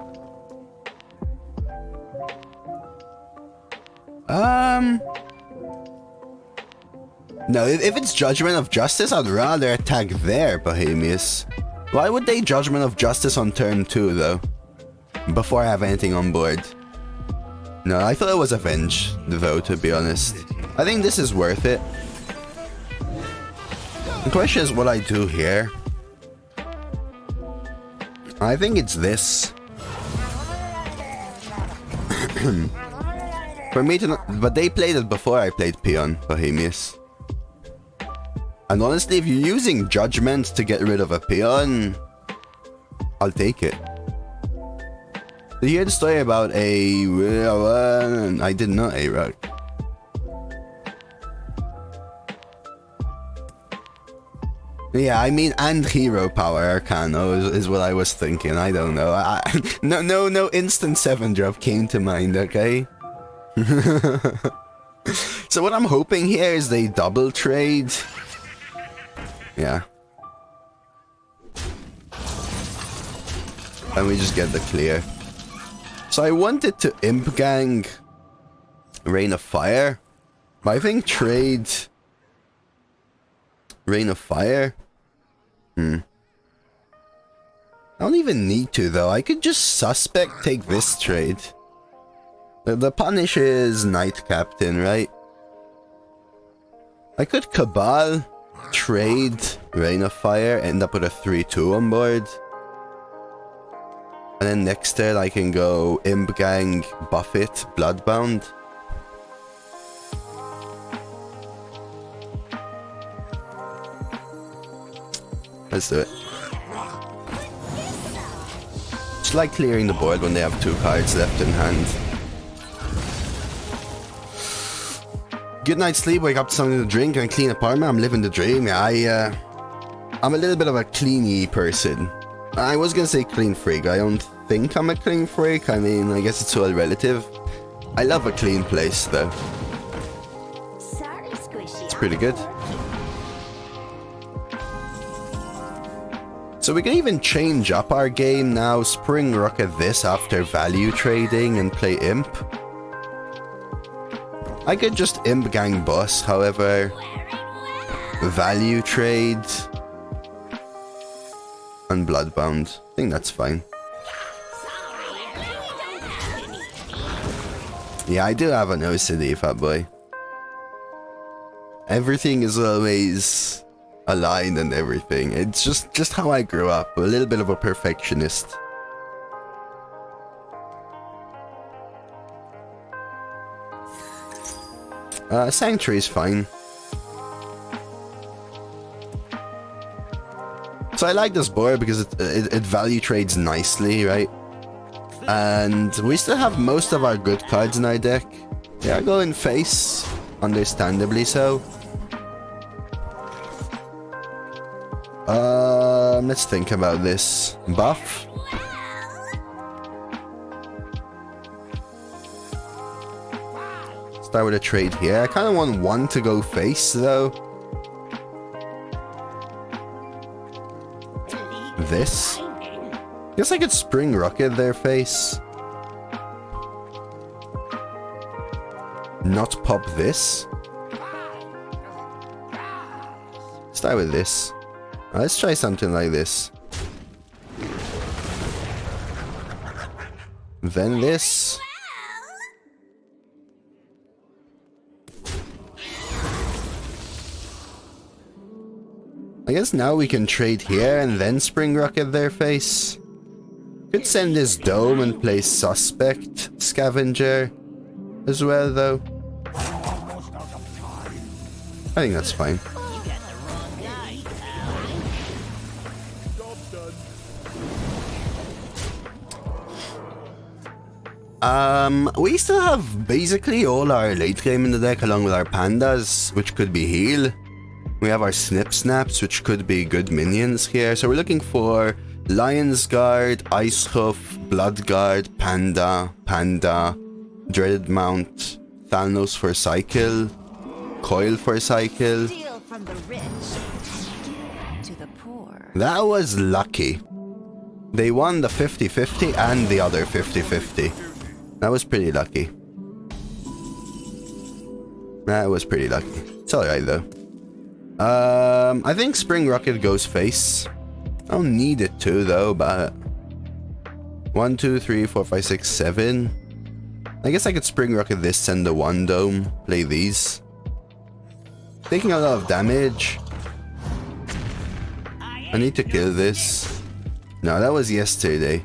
No, if it's Judgment of Justice, I'd rather attack there, Bohemius. Why would they Judgment of Justice on turn 2, though? Before I have anything on board. No, I thought it was Avenge, though, to be honest. I think this is worth it. The question is what I do here. I think it's this. For me to not... But they played it before I played Peon, Bohemius. And honestly, if you're using Judgment to get rid of a Peon, I'll take it. Did you hear the story about a... I did not, A-Rock. Yeah, I mean, and Hero Power Arcano is what I was thinking. I don't know. No instant 7-drop came to mind, okay? So what I'm hoping here is they double trade. Yeah. And we just get the clear. So I wanted to Imp Gang Rain of Fire. But I think trade Rain of Fire. I don't even need to though. I could just suspect take this trade. The punish is Knight Captain, right? I could Cabal, trade Rain of Fire, end up with a 3-2 on board. And then next turn I can go Imp Gang, Buffet, Bloodbound. Let's do it. It's like clearing the board when they have 2 cards left in hand. Good night's sleep, wake up to something to drink and clean apartment. I'm living the dream. Yeah, I'm a little bit of a cleany person. I was gonna say clean freak. I don't think I'm a clean freak. I mean, I guess it's all relative. I love a clean place though. It's pretty good. So we can even change up our game now, Spring Rocket this after value trading and play Imp. I could just Imp Gang Boss, however, value trade and Bloodbound. I think that's fine. Yeah, I do have an OCD, fat boy. Everything is always aligned and everything. It's just how I grew up. A little bit of a perfectionist. Sanctuary is fine. So I like this board because it value trades nicely, right? And we still have most of our good cards in our deck. They are going face, understandably so. Let's think about this. Buff. Start with a trade here. I kind of want one to go face though. This. Guess I could Spring Rocket their face. Not pop this. Start with this. Let's try something like this. Then this. I guess now we can trade here and then Spring Rocket their face. Could send this Dome and play Suspect Scavenger as well though. I think that's fine. We still have basically all our late game in the deck along with our pandas, which could be heal. We have our Snip Snaps, which could be good minions here. So we're looking for Lion's Guard, Ice Hoof, Blood Guard, Panda, Dreaded Mount, Thanos for cycle, Coil for cycle. Steal from the rich to the poor. That was lucky. They won the 50-50 and the other 50-50. That was pretty lucky. That was pretty lucky. It's alright though. I think Spring Rocket goes face. I don't need it to though, but 1, 2, 3, 4, 5, 6, 7. I guess I could Spring Rocket this, send the 1 Dome, play these. Taking a lot of damage. I need to kill this. No, that was yesterday.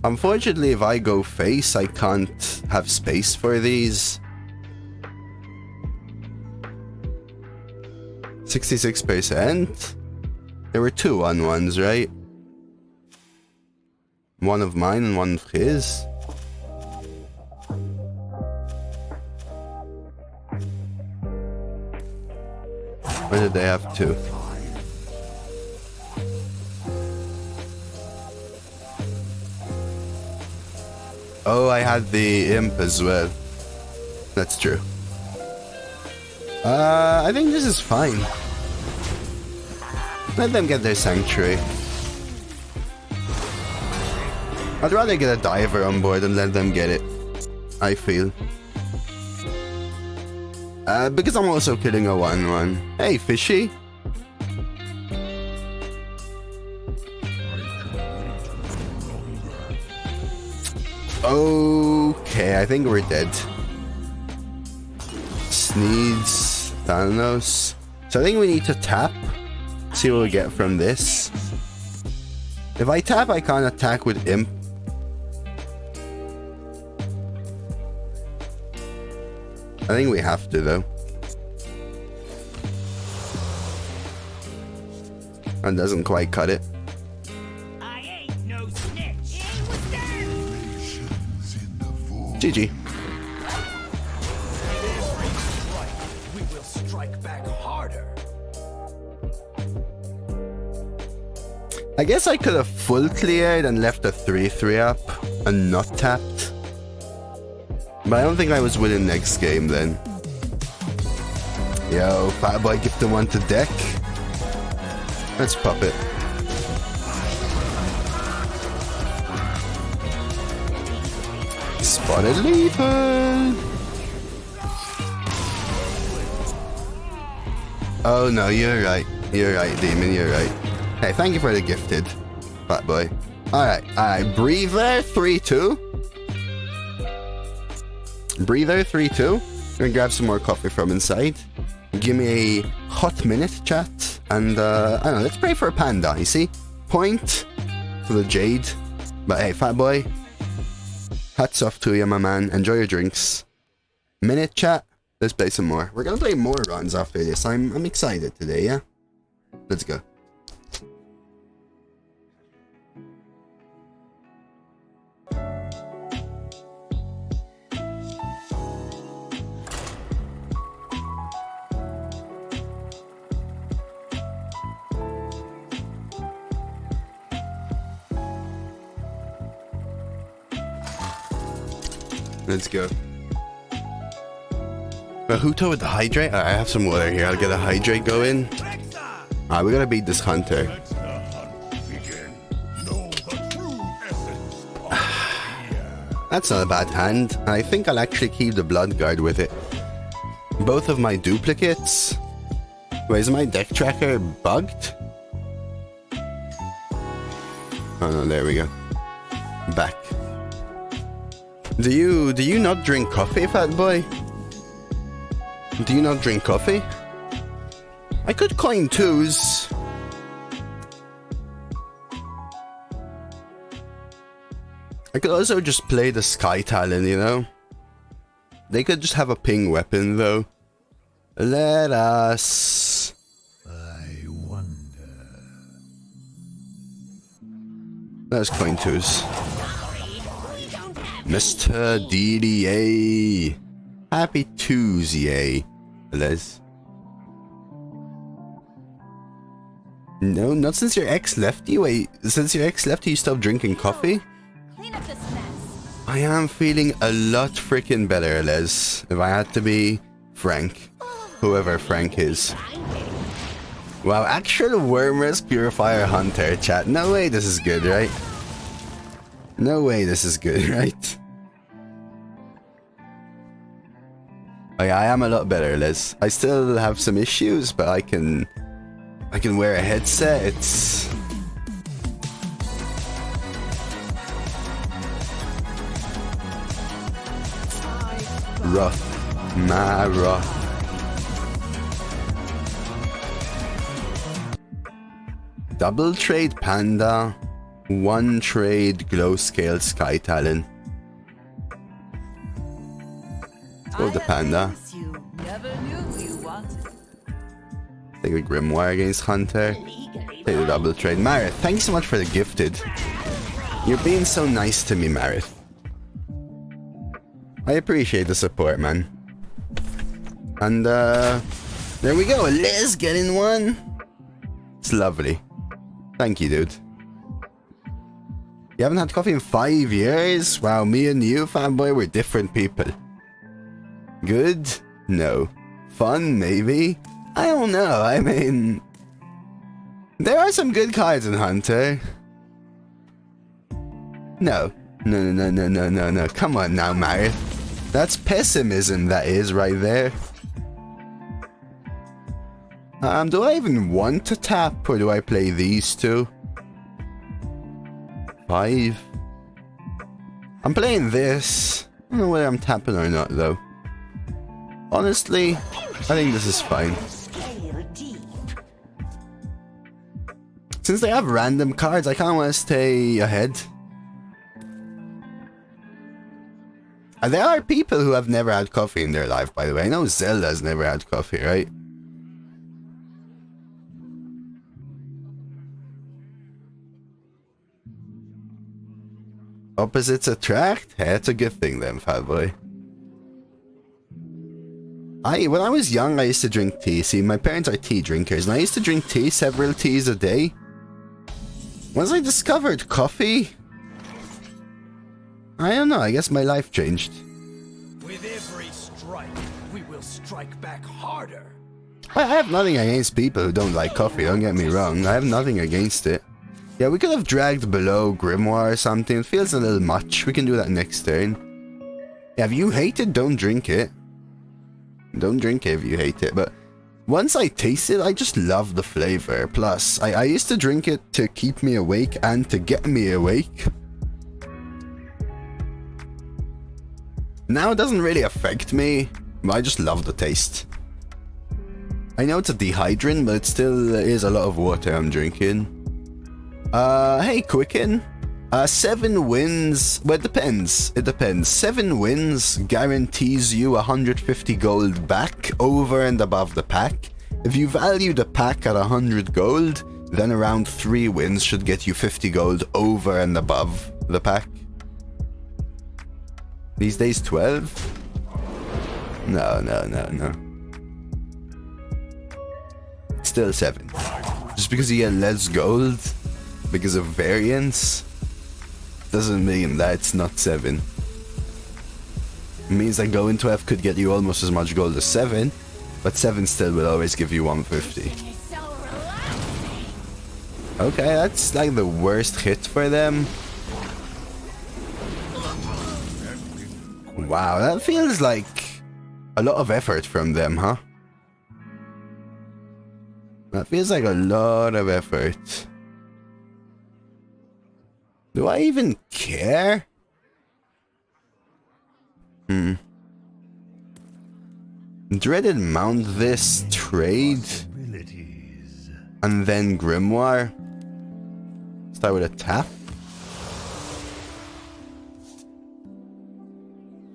Unfortunately, if I go face, I can't have space for these. 66%? There were 2 1-1s, right? One of mine and one of his. Or did they have 2? Oh, I had the Imp as well. That's true. I think this is fine. Let them get their Sanctuary. I'd rather get a Diver on board and let them get it, I feel. Because I'm also killing a 1-1. Hey, Fishy. Okay, I think we're dead. Sneeds, Thanos. So I think we need to tap. See what we get from this. If I tap, I can't attack with Imp. I think we have to though. That doesn't quite cut it. GG. We will strike back harder. I guess I could have full cleared and left a 3-3 up and not tapped. But I don't think I was winning next game then. Yo, fat boy gifted one to deck. Let's pop it. Spotted Leopard. Oh no, you're right. You're right, Demon, you're right. Hey, thank you for the gifted, fat boy. Alright, Breather 3-2. Breather 3-2. Gonna grab some more coffee from inside. Give me a hot minute, chat. And, I don't know, let's pray for a panda, you see? Point to the Jade. But hey, fat boy. Hats off to you, my man. Enjoy your drinks. Minute, chat. Let's play some more. We're gonna play more runs after this. I'm excited today, yeah? Let's go. Let's go. Bahuto with the hydrate? I have some water here. I'll get a hydrate going. We gotta beat this hunter. Let the hunt begin. Know the true essence of fear. That's not a bad hand. I think I'll actually keep the blood guard with it. Both of my duplicates. Wait, is my deck tracker bugged? Oh no, there we go. Back. Do you not drink coffee, fat boy? Do you not drink coffee? I could coin twos. I could also just play the Sky Talon, you know? They could just have a ping weapon, though. Let us... I wonder. Let's coin twos. Mr. DDA. Happy Tuesday, Les. No, not since your ex left you. Wait, since your ex left you stopped drinking coffee? Clean up this mess. I am feeling a lot freaking better, Les. If I had to be frank. Whoever Frank is. Wow, actual Wormers Purifier Hunter, chat. No way this is good, right? No way this is good, right? Oh yeah, I am a lot better, Les. I still have some issues, but I can wear a headset. It's rough, my rough. Double trade Panda, one trade glow scale Sky Talon. Let's go with the Panda. Take a Grimoire against Hunter. Take the double trade. Marith, thanks so much for the gifted. You're being so nice to me, Marith. I appreciate the support, man. And there we go. Liz getting one. It's lovely. Thank you, dude. You haven't had coffee in 5 years? Wow, me and you, fanboy, we're different people. Good? No. Fun? Maybe? I don't know. I mean... there are some good cards in Hunter. No. No. Come on now, Marith. That's pessimism, that is, right there. Do I even want to tap, or do I play these two? 5. I'm playing this. I don't know whether I'm tapping or not, though. Honestly, I think this is fine. Since they have random cards, I kind of want to stay ahead. And there are people who have never had coffee in their life, by the way. I know Zelda's never had coffee, right? Opposites attract? Hey, that's a good thing then, fat boy. When I was young, I used to drink tea. See, my parents are tea drinkers, and I used to drink tea, several teas a day. Once I discovered coffee, I don't know, I guess my life changed. With every strike, we will strike back harder. I have nothing against people who don't like coffee, don't get me wrong. I have nothing against it. Yeah, we could have dragged below Grimoire or something. It feels a little much. We can do that next turn. Yeah, if you hate it, don't drink it. Don't drink it if you hate it. But once I taste it, I just love the flavor. Plus, I used to drink it to keep me awake and to get me awake. Now it doesn't really affect me. I just love the taste. I know it's a dehydrant, but it still is a lot of water I'm drinking. Hey, Quicken. 7 wins. Well, it depends. It depends. 7 wins guarantees you 150 gold back over and above the pack. If you value the pack at 100 gold, then around 3 wins should get you 50 gold over and above the pack. These days 12? No. Still 7. Just because you get less gold because of variance doesn't mean that it's not 7. It means that going 12 could get you almost as much gold as 7, but 7 still will always give you 150. Okay, that's like the worst hit for them. Wow, that feels like a lot of effort from them, huh? That feels like a lot of effort. Do I even care? Dreaded mount this trade. And then Grimoire. Start with a tap.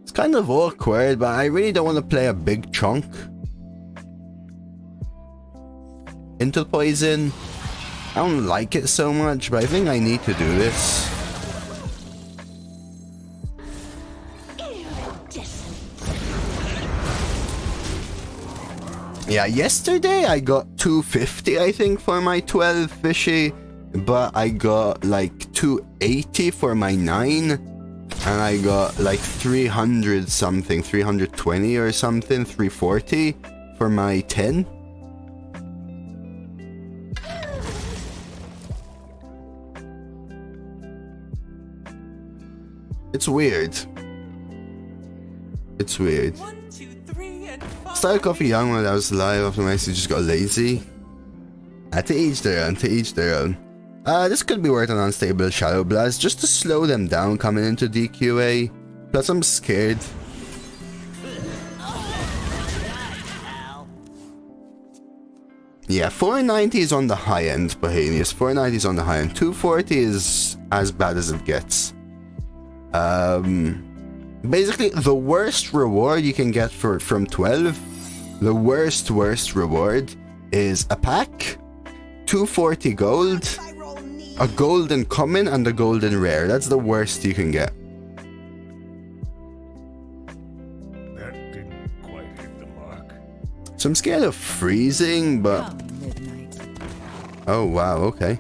It's kind of awkward, but I really don't want to play a big chunk into poison. I don't like it so much, but I think I need to do this. Yeah, yesterday I got 250, I think, for my 12 fishy, but I got like 280 for my 9, and I got like 300 something, 320 or something, 340 for my 10. It's weird. It's weird. Started Coffee young when I was live after my just got lazy. To each their own, to each their own. This could be worth an unstable Shadow Blast just to slow them down coming into DQA. Plus I'm scared. Yeah, 490 is on the high end, Bohemius. 490 is on the high end. 240 is as bad as it gets. Basically, the worst reward you can get from 12, the worst reward is a pack, 240 gold, a golden common, and a golden rare. That's the worst you can get. That didn't quite hit the mark. So I'm scared of freezing, but... Oh, wow, okay.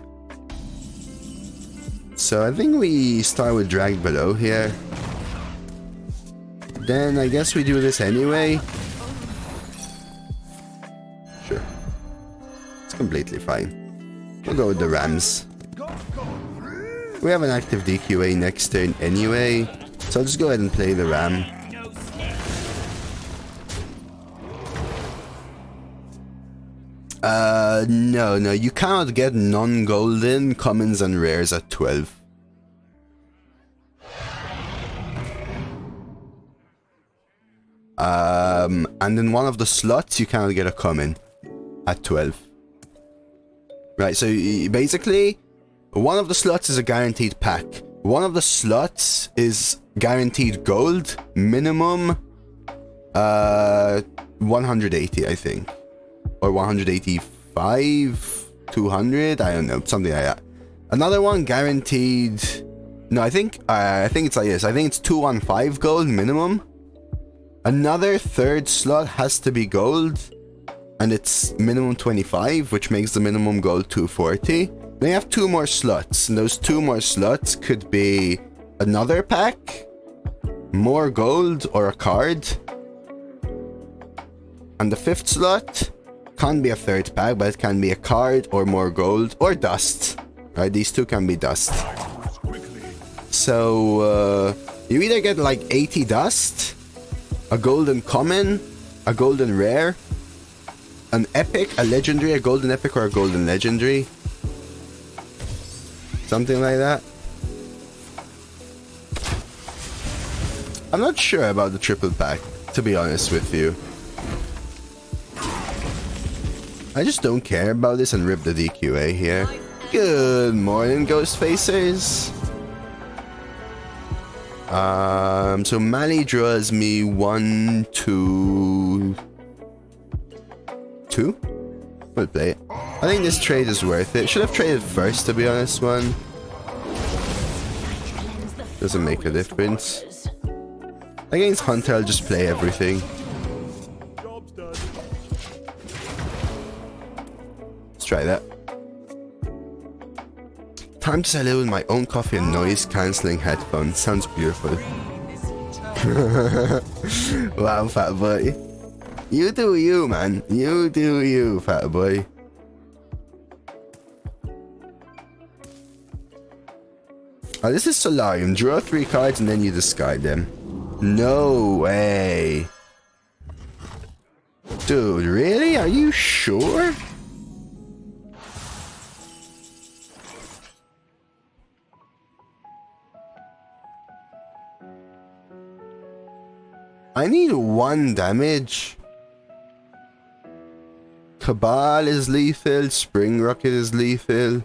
So I think we start with Drag Below here. Then I guess we do this anyway. Sure. It's completely fine. We'll go with the Rams. We have an active DQA next turn anyway, so I'll just go ahead and play the Ram. No, you cannot get non-golden commons and rares at 12. And in one of the slots, you cannot get a common at 12. Right, so basically, one of the slots is a guaranteed pack. One of the slots is guaranteed gold, minimum 180, I think. Or 185, 200, I don't know, something like that. Another one guaranteed... No, I think it's like this. I think it's 215 gold minimum. Another third slot has to be gold, and it's minimum 25, which makes the minimum gold 240. Then you have 2 more slots, and those 2 more slots could be another pack, more gold, or a card. And the 5th slot can't be a third pack, but it can be a card or more gold or dust. Right, these two can be dust. So you either get like 80 dust, a golden common, a golden rare, an epic, a legendary, a golden epic, or a golden legendary. Something like that. I'm not sure about the triple pack, to be honest with you. I just don't care about this and rip the DQA here. Good morning, Ghost Facers. So Mali draws me 1, 2, 2. We'll play it. I think this trade is worth it. Should have traded first, to be honest. One doesn't make a difference. Against Hunter, I'll just play everything. Let's try that. Time to salute with my own coffee and noise cancelling headphones. Sounds beautiful. Wow, fat boy. You do you, man. You do you, fat boy. Oh, this is Solarium. Draw 3 cards and then you discard them. No way. Dude, really? Are you sure? I need 1 damage. Cabal is lethal. Spring Rocket is lethal.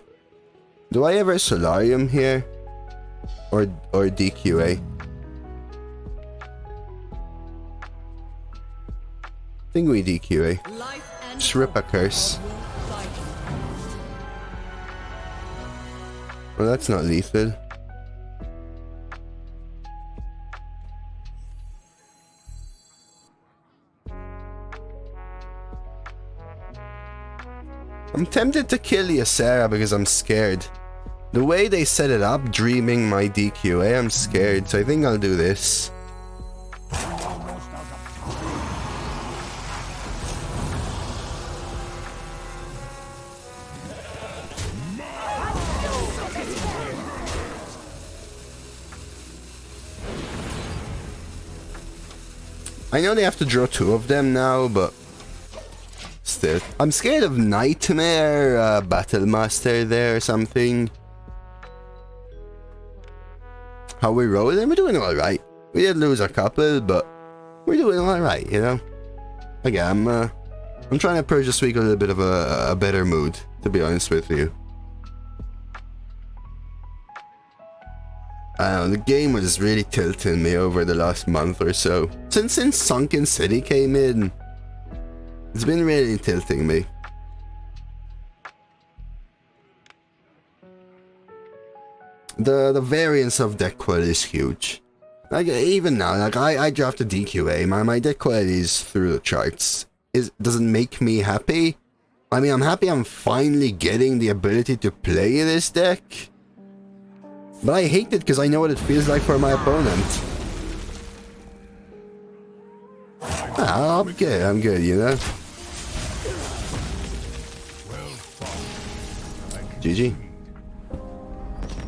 Do I ever Solarium here? Or DQA? I think we DQA. Just rip a curse. Well, that's not lethal. I'm tempted to kill Ysera because I'm scared. The way they set it up, dreaming my DQA, I'm scared, so I think I'll do this. I know they have to draw 2 of them now, but still. I'm scared of Nightmare Battle Master there or something. How we rolling? We're doing alright. We did lose a couple, but we're doing alright, you know? Again, I'm trying to approach this week with a little bit of a better mood, to be honest with you. I don't know, the game was really tilting me over the last month or so. Since Sunken City came in, it's been really tilting me. The variance of deck quality is huge. Like, even now, like, I drafted DQA, my deck quality is through the charts. Does it make me happy? I mean, I'm happy I'm finally getting the ability to play this deck. But I hate it because I know what it feels like for my opponent. Ah, I'm good, you know? GG.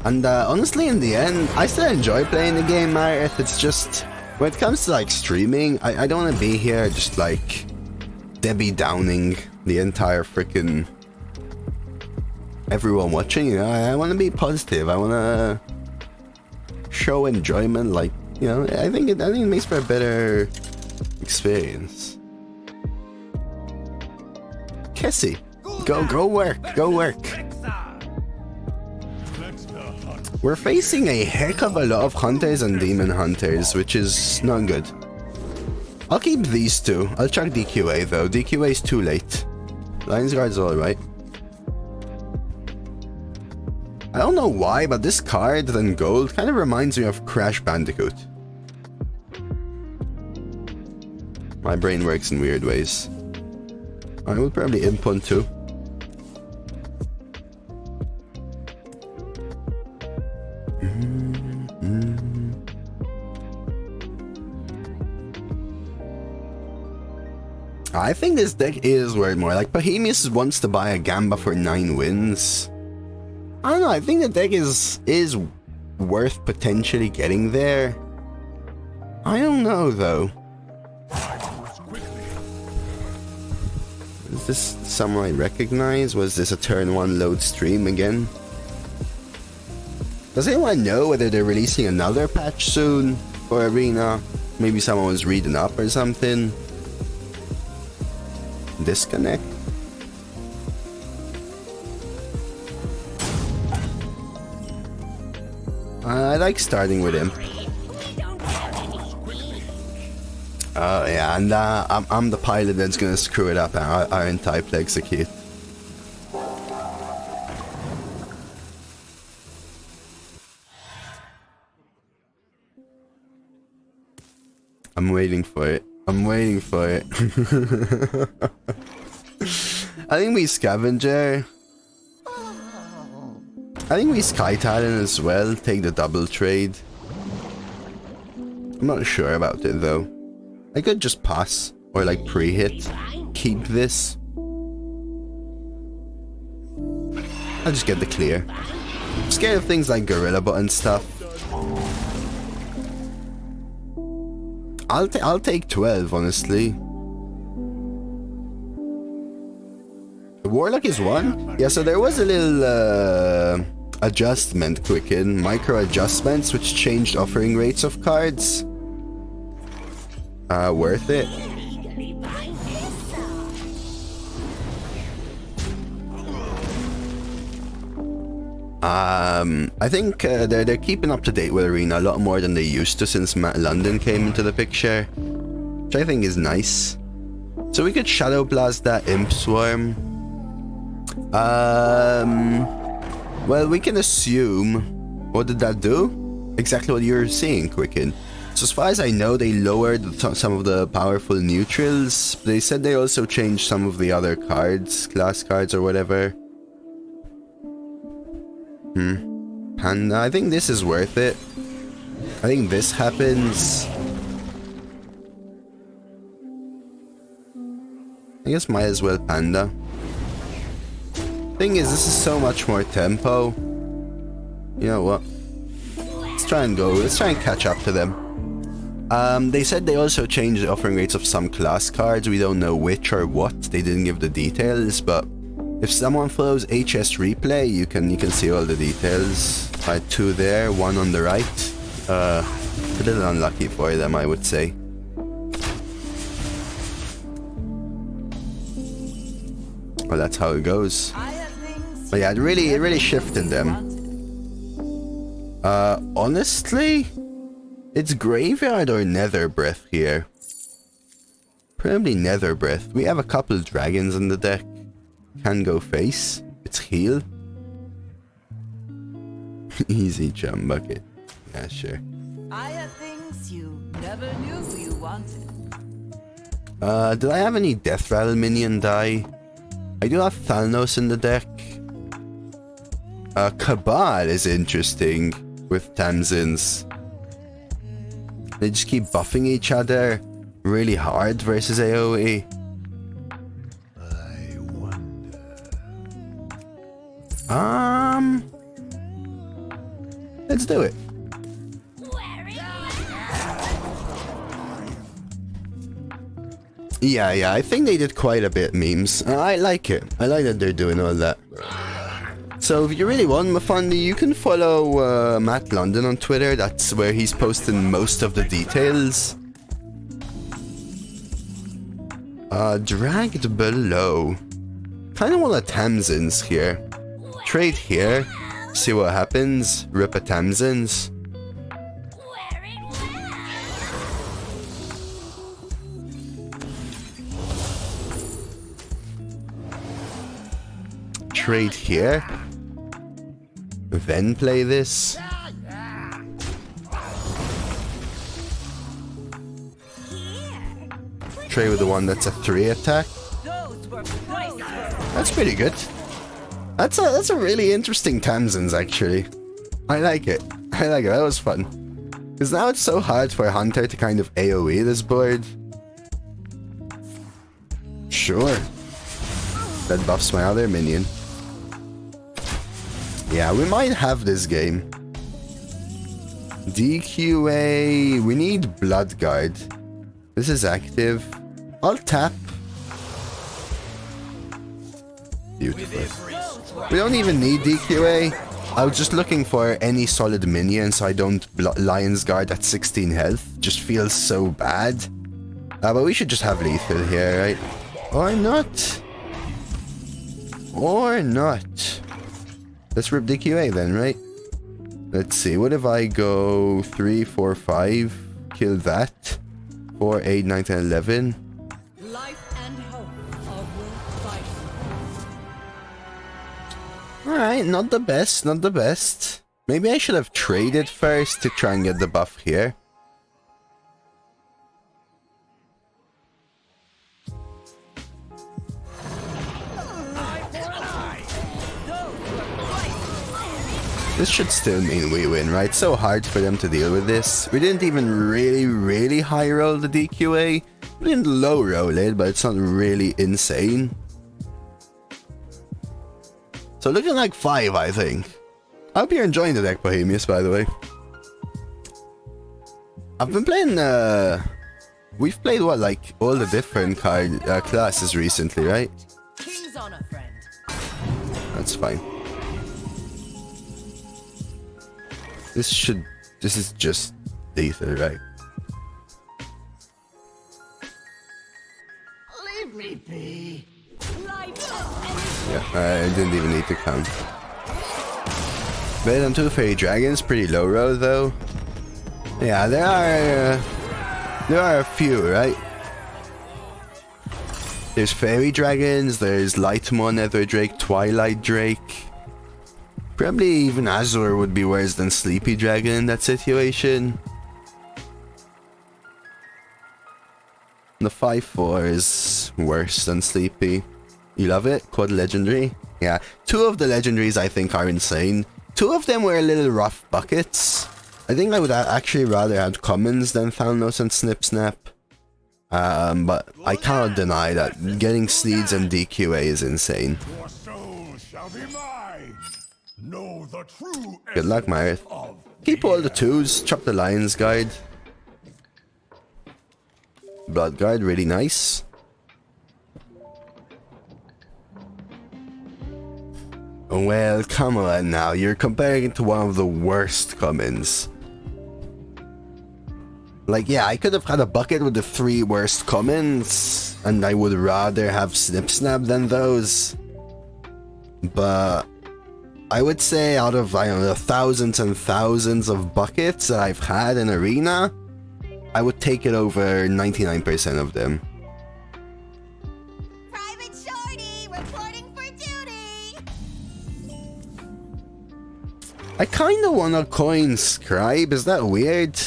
And honestly, in the end, I still enjoy playing the game, Marith. It's just, when it comes to like streaming, I don't want to be here just like Debbie Downing the entire freaking everyone watching, you know? I want to be positive. I want to show enjoyment, like, you know, I think it makes for a better experience. Kessie, go work. We're facing a heck of a lot of hunters and demon hunters, which is not good. I'll keep these 2. I'll chuck DQA though. DQA is too late. Lion's Guard's alright. I don't know why, but this card and gold kind of reminds me of Crash Bandicoot. My brain works in weird ways. I will probably imp on 2. I think this deck is worth more. Like, Bohemius wants to buy a Gamba for 9 wins. I don't know, I think the deck is worth potentially getting there. I don't know, though. Is this someone I recognize? Was this a turn 1 load stream again? Does anyone know whether they're releasing another patch soon for Arena? Maybe someone was reading up or something. Disconnect. I like starting with him. Oh yeah, and I'm the pilot that's gonna screw it up. Iron type to execute. I'm waiting for it. I'm waiting for it. I think we Scavenger. I think we Sky Talon as well. Take the double trade. I'm not sure about it though. I could just pass or like pre-hit. Keep this. I'll just get the clear. I'm scared of things like Gorilla Button stuff. I'll take 12, honestly. The Warlock is 1? Yeah, so there was a little adjustment, Quicken. Micro adjustments which changed offering rates of cards. Worth it. I think they're keeping up to date with Arena a lot more than they used to since Matt London came into the picture, which I think is nice. So we could Shadow Blast that Imp Swarm. Well, we can assume. What did that do? Exactly what you're seeing, Quicken. So as far as I know, they lowered some of the powerful neutrals. They said they also changed some of the other cards, class cards or whatever. Panda, I think this is worth it. I think this happens. I guess might as well Panda. Thing is, this is so much more tempo. You know what? Let's try and go. Let's try and catch up to them. They said they also changed the offering rates of some class cards. We don't know which or what. They didn't give the details, but if someone follows HS Replay, you can see all the details. 2 there, 1 on the right. A little unlucky for them, I would say. Well, that's how it goes. But yeah, it really shifted them. Honestly, it's Graveyard or Nether Breath here. Probably Nether Breath. We have a couple dragons in the deck. Can go face. It's heal. Easy jump bucket. Yeah, sure. I have things you never knew you wanted. Did I have any Death Rattle minion die? I do have Thalnos in the deck. Cabal is interesting with Tamsins. They just keep buffing each other really hard versus AoE. Let's do it. Yeah, I think they did quite a bit memes. I like it. I like that they're doing all that. So if you really want Mafundi, you can follow Matt London on Twitter. That's where he's posting most of the details. Dragged below. Kind of want a Tamsins here. Trade here. See what happens. Rip a Tamsins. Trade here. Then play this. Trade with the one that's a 3 attack. That's pretty good. That's a really interesting Tamsins actually. I like it. I like it. That was fun. Because now it's so hard for Hunter to kind of AoE this board. Sure. That buffs my other minion. Yeah, we might have this game. DQA. We need Bloodguard. This is active. I'll tap. Beautiful. We don't even need DQA. I was just looking for any solid minion so I don't Lion's Guard at 16 health. Just feels so bad. But we should just have lethal here, right? Or not. Or not. Let's rip DQA then, right? Let's see. What if I go 3, 4, 5? Kill that. 4, 8, 9, 10, 11. Life and hope are worth fighting. Alright, not the best, not the best. Maybe I should have traded first to try and get the buff here. This should still mean we win, right? So hard for them to deal with this. We didn't even really high roll the DQA. We didn't low roll it, but it's not really insane. So looking like 5, I think. I hope you're enjoying the deck, Bohemius, by the way. I've been playing, we've played, what, like, all the different classes recently, right? King's honor, friend. That's fine. This is just lethal, right? Leave me be. Life Yeah, I didn't even need to count. Better than 2 Fairy Dragons, pretty low roll though. Yeah, there are a few, right? There's Fairy Dragons, there's Lightmon, Nether Drake, Twilight Drake. Probably even Azure would be worse than Sleepy Dragon in that situation. The 5/4 is worse than Sleepy. You love it? Quad Legendary? Yeah, 2 of the Legendaries I think are insane. 2 of them were a little rough buckets. I think I would actually rather have commons than Thalnos and Snip Snap. But I cannot deny that getting Sleeds and DQA is insane. Your soul shall be mine. Know the true Good luck, Marith. of Keep all the 2s, chop the Lion's Guide. Bloodguard, really nice. Well, come on now, you're comparing it to one of the worst commons. Like, yeah, I could have had a bucket with the 3 worst commons, and I would rather have Snip Snap than those. But I would say out of, I don't know, the thousands and thousands of buckets that I've had in Arena, I would take it over 99% of them. Private Shorty, reporting for duty. I kinda wanna coin Scribe, is that weird?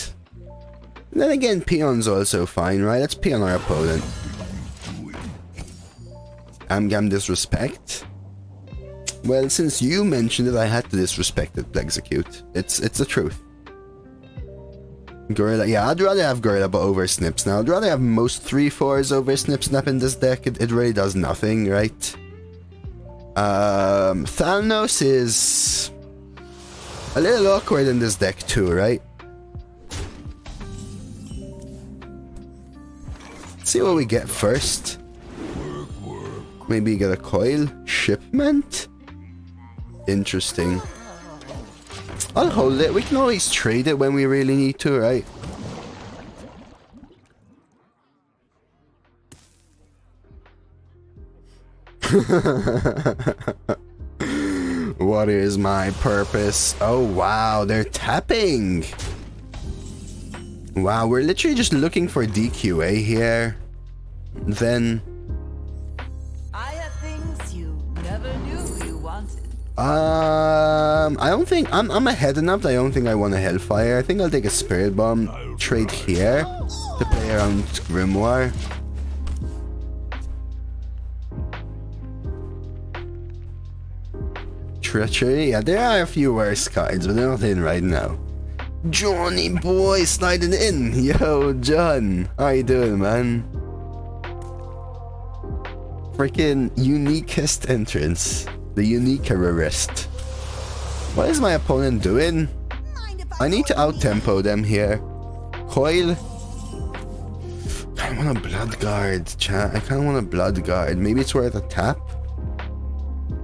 Then again, Peon's also fine, right? Let's Peon our opponent. Amgam disrespect? Well, since you mentioned it, I had to disrespect it, Execute. It's the truth. Gorilla, yeah, I'd rather have Gorilla but over Snip Snap. I'd rather have most 3/4s over Snip Snap in this deck. It really does nothing, right? Thalnos is a little awkward in this deck too, right? Let's see what we get first. Maybe get a coil? Shipment? Interesting. I'll hold it. We can always trade it when we really need to, right? What is my purpose? Oh wow, they're tapping. Wow, we're literally just looking for DQA here. Then I have things you never knew you wanted. I don't think I'm ahead enough that I don't think I want a Hellfire. I think I'll take a Spirit Bomb, trade here to play around Grimoire. Treachery, yeah, there are a few worse cards, but they're not in right now. Johnny boy sliding in. Yo, John, how you doing, man? freaking uniquest entrance. The uniquerest. What is my opponent doing? I need to out-tempo them here. Coil. I want a blood guard, chat. I kind of want a blood guard. Maybe it's worth a tap.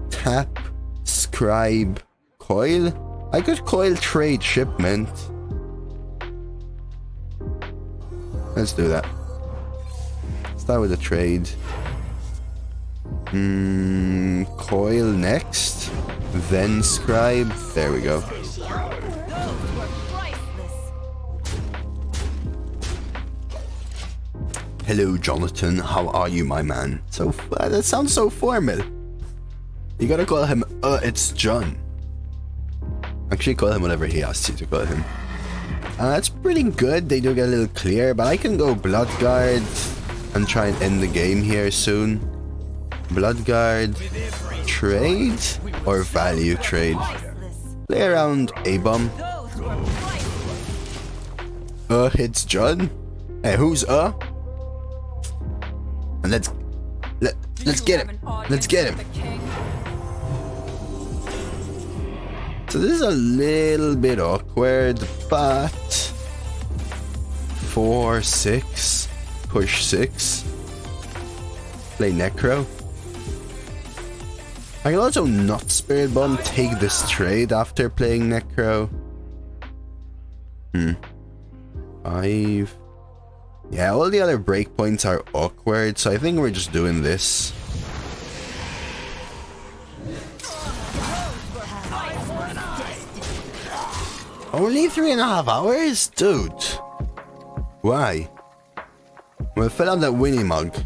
Tap. Scribe. Coil. I could coil trade shipment. Let's do that. Start with a trade. Coil next. Then scribe. There we go. Hello, Jonathan. How are you, my man? So that sounds so formal. You gotta call him. It's John. Actually, call him whatever he asks you to call him. That's pretty good. They do get a little clear, but I can go Bloodguard and try and end the game here soon. Bloodguard, trade or value trade. Play around A-bomb. It's John. Hey, who's And let's get him. Let's get him. So this is a little bit awkward, but 4, 6, push 6. Play Necro. I can also not Spirit Bomb, take this trade after playing Necro. 5. Yeah, all the other breakpoints are awkward, so I think we're just doing this. Only 3.5 hours? Dude. Why? Well, fill out that Winnie mug.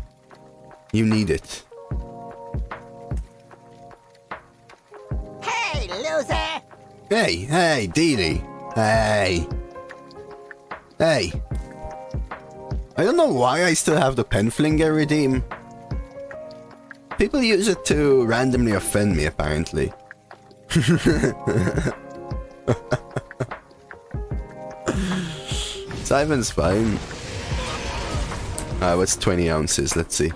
You need it. Hey, loser! Hey, Dee Dee. Hey. I don't know why I still have the Penflinger redeem. People use it to randomly offend me, apparently. Simon's fine. What's 20 ounces? Let's see.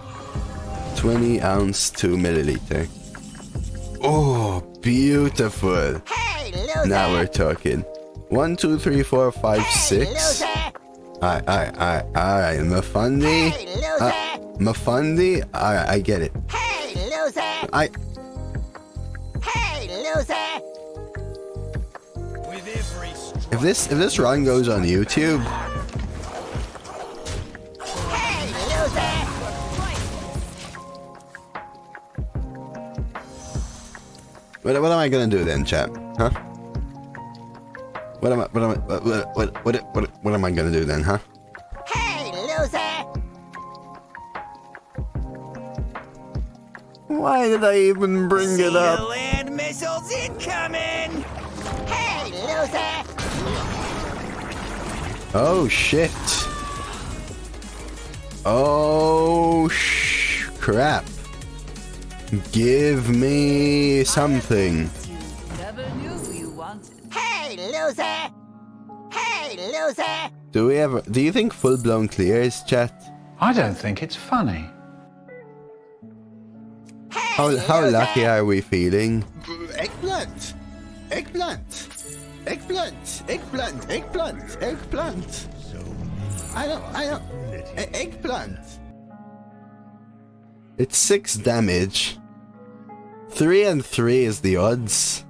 20 ounce 2 milliliter. Oh, beautiful. Hey, loser! Now we're talking. 1, 2, 3, 4, 5, 6. Alright. Mafundi. Hey, loser! Mafundi. Alright, I get it. Hey, loser! Hey, loser! If this run goes on YouTube. Hey, loser! What am I gonna do then, chap? Huh? What am I gonna do then, huh? Hey, loser! Why did I even bring it up? Land missiles incoming! Hey, loser! Oh shit. Oh crap. Give me something. You never knew you wanted. Hey, loser! Hey, loser! Do you think full blown clears, chat? I don't think it's funny. How lucky are we feeling? Eggplant! Eggplant! Eggplant! Eggplant! Eggplant! Eggplant! I don't. Eggplant! It's 6 damage. 3 and 3 is the odds.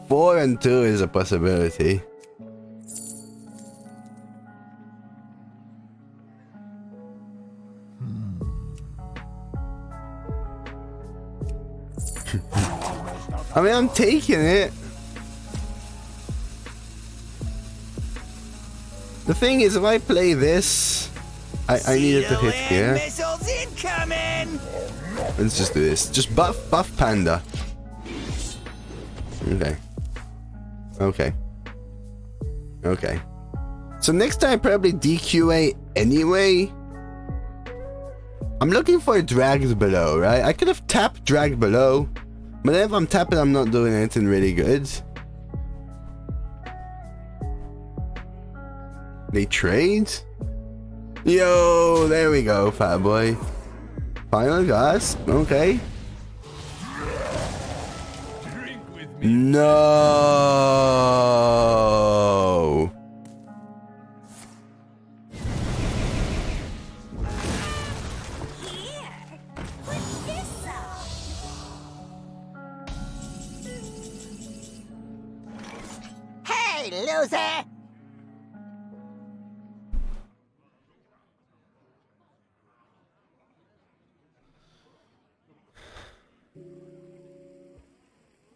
4 and 2 is a possibility. I mean, I'm taking it. The thing is, if I play this, I need it to hit here. Missiles incoming! Let's just do this. Just buff Panda. Okay. So next time, probably DQA anyway. I'm looking for Dragged Below, right? I could have tapped Dragged Below. But if I'm tapping, I'm not doing anything really good. They trade? Yo, there we go, fat boy. Final gasp. Okay. Drink with me. No. Here, put this up. Hey, loser!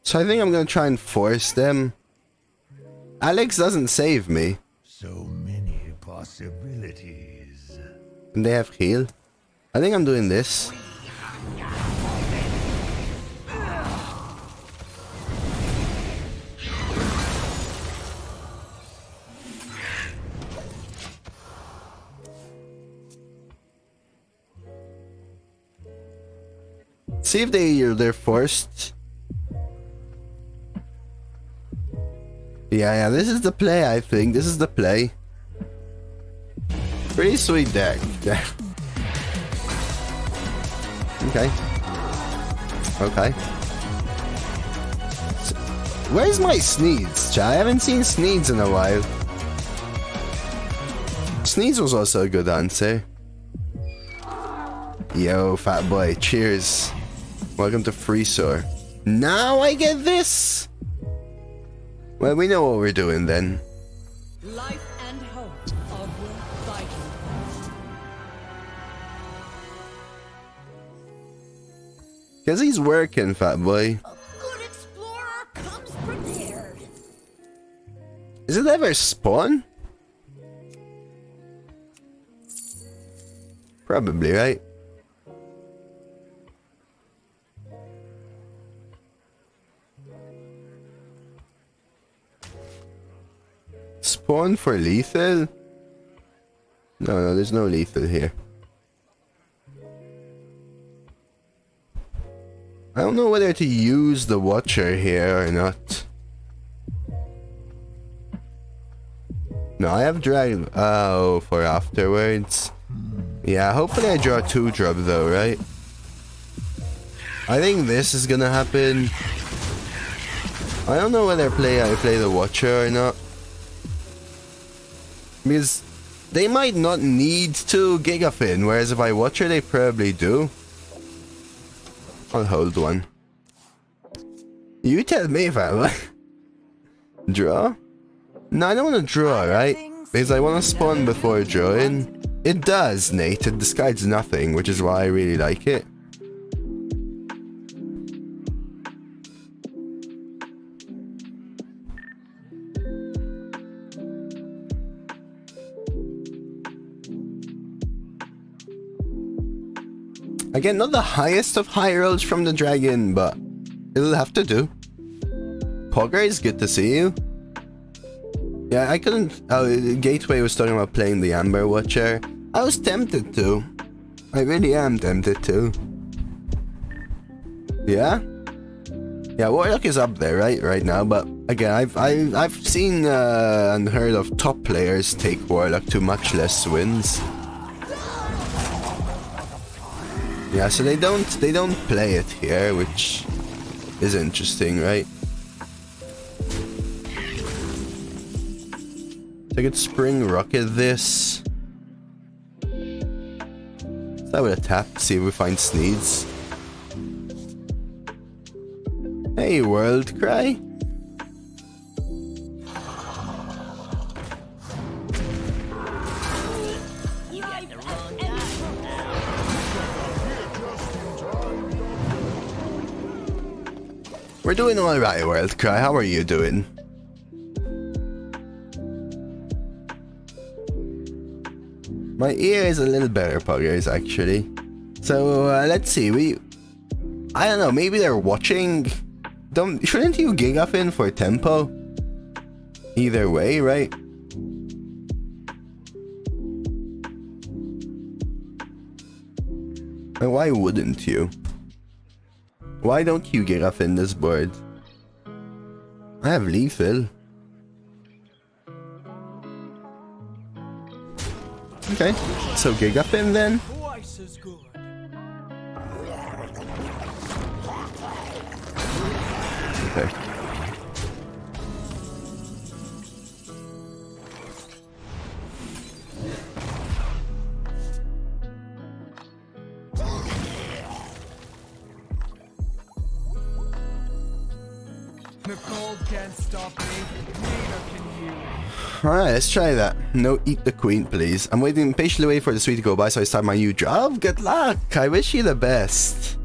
So I think I'm gonna try and force them. Alex doesn't save me. So many possibilities. And they have heal. I think I'm doing this. See if they're forced. Yeah, this is the play, I think. This is the play. Pretty sweet deck. Okay. Okay. So, where's my Sneeds? I haven't seen Sneeds in a while. Sneeds was also a good answer. Yo, fat boy, cheers. Welcome to FreeSoar. Now I get this? Well, we know what we're doing then. Life and hope are worth fighting. Cause he's working, fat boy. A good explorer comes prepared. Is it ever spawn? Probably, right? Spawn for lethal? No, there's no lethal here. I don't know whether to use the Watcher here or not. No, I have Dragon... Oh, for afterwards. Yeah, hopefully I draw 2-drop though, right? I think this is gonna happen. I don't know whether I play the Watcher or not. Because they might not need to Gigafin, whereas if I Watcher, they probably do. I'll hold one. You tell me if I draw? No, I don't want to draw, right? Because I want to spawn before drawing. It does, Nate. It discards nothing, which is why I really like it. Again, not the highest of high rolls from the dragon, but it'll have to do. Pogger, is good to see you. Yeah, I couldn't... Oh, Gateway was talking about playing the Amber Watcher. I was tempted to. I really am tempted to. Yeah? Yeah, Warlock is up there, right now, but again, I've seen and heard of top players take Warlock to much less wins. Yeah, so they don't play it here, which is interesting, right? So I could Spring Rocket this. Start with a tap, see if we find Sneeds. Hey, World Cry. We're doing alright, World Cry. How are you doing? My ear is a little better, Poggers, actually. So, let's see. I don't know, maybe they're watching... Shouldn't you Gigafin for tempo? Either way, right? And why wouldn't you? Why don't you Gigafin this board? I have lethal. Okay, so Gigafin then? Twice as good. Okay. The cold can't stop me, neither can you. Alright, let's try that. No, eat the queen, please. I'm patiently waiting for the suite to go by so I start my new job. Good luck. I wish you the best.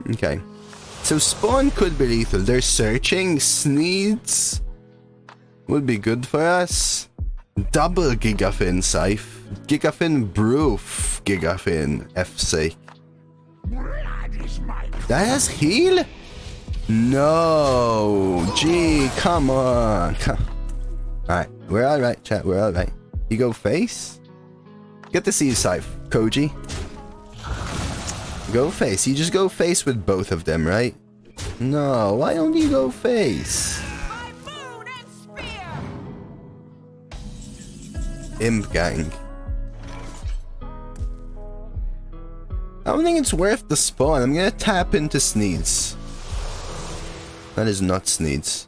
Okay. So spawn could be lethal. They're searching. Sneeds would be good for us. Double Gigafin Scythe. Gigafin Broof. Gigafin F sake. That has heal? No. Gee, come on. Alright, we're alright, chat. We're alright. You go face? Get to see you, Scythe. Koji. Go face. You just go face with both of them, right? No, why don't you go face? Imp gang. I don't think it's worth the spawn. I'm gonna tap into Sneeds. That is not Sneeds.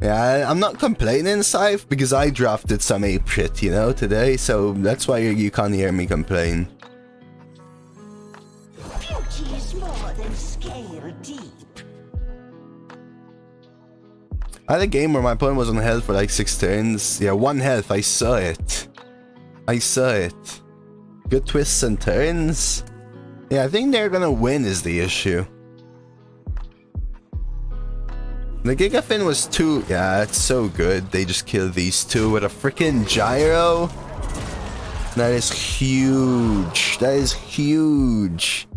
Yeah, I'm not complaining, Scythe, because I drafted some ape shit, you know, today, so that's why you can't hear me complain. Beauty is more than scale deep. I had a game where my opponent was on health for like 6 turns. Yeah, 1 health, I saw it. I saw it. Good twists and turns. Yeah, I think they're gonna win is the issue. The Gigafin was too... Yeah, it's so good. They just killed these two with a freaking gyro. That is huge. That is huge.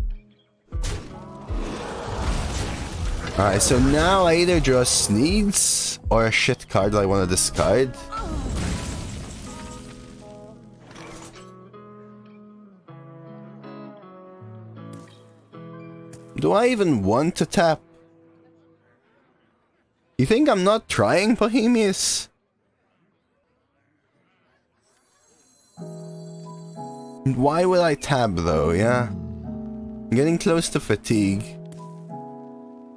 Alright, so now I either draw Sneeds or a shit card that I want to discard. Do I even want to tap? You think I'm not trying, Bohemius? Why would I tap though, yeah? I'm getting close to fatigue.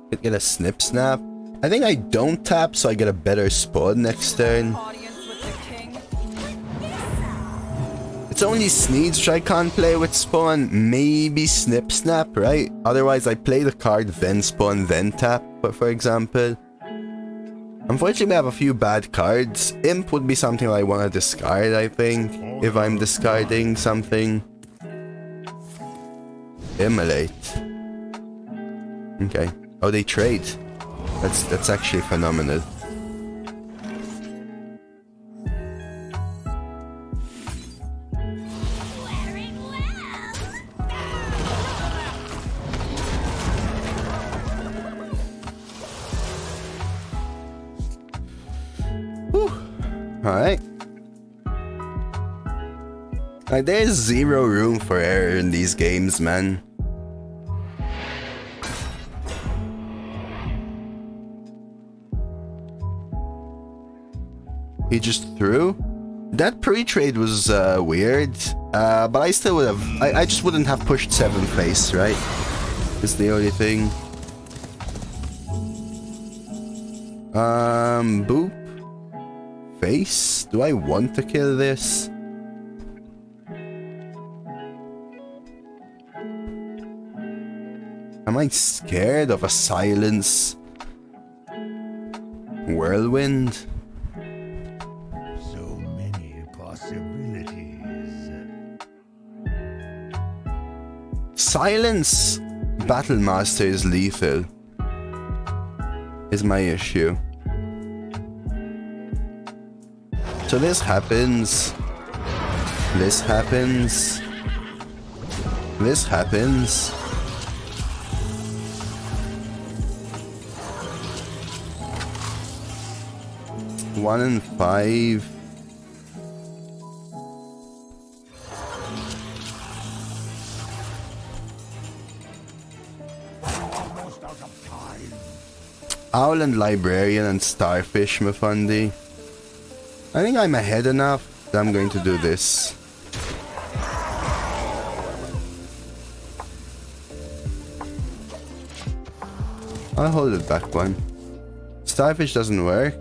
Could get a snip snap. I think I don't tap so I get a better spawn next turn. It's only Sneeds which I can't play with spawn. Maybe snip snap, right? Otherwise I play the card, then spawn, then tap, but for example. Unfortunately, we have a few bad cards. Imp would be something I want to discard, I think, if I'm discarding something. Immolate. Okay. Oh, they trade. That's actually phenomenal. Alright. Like, there's zero room for error in these games, man. He just threw? That pre-trade was weird. But I still would have... I just wouldn't have pushed 7 face, right? Is the only thing. Boop. Face? Do I want to kill this? Am I scared of a silence? Whirlwind? So many possibilities. Silence! Battlemaster is lethal. Is my issue. So this happens. This happens. This happens. One in 5. out of time. Owl and Librarian and Starfish, Mufandi. I think I'm ahead enough that I'm going to do this. I'll hold it back one. Starfish doesn't work.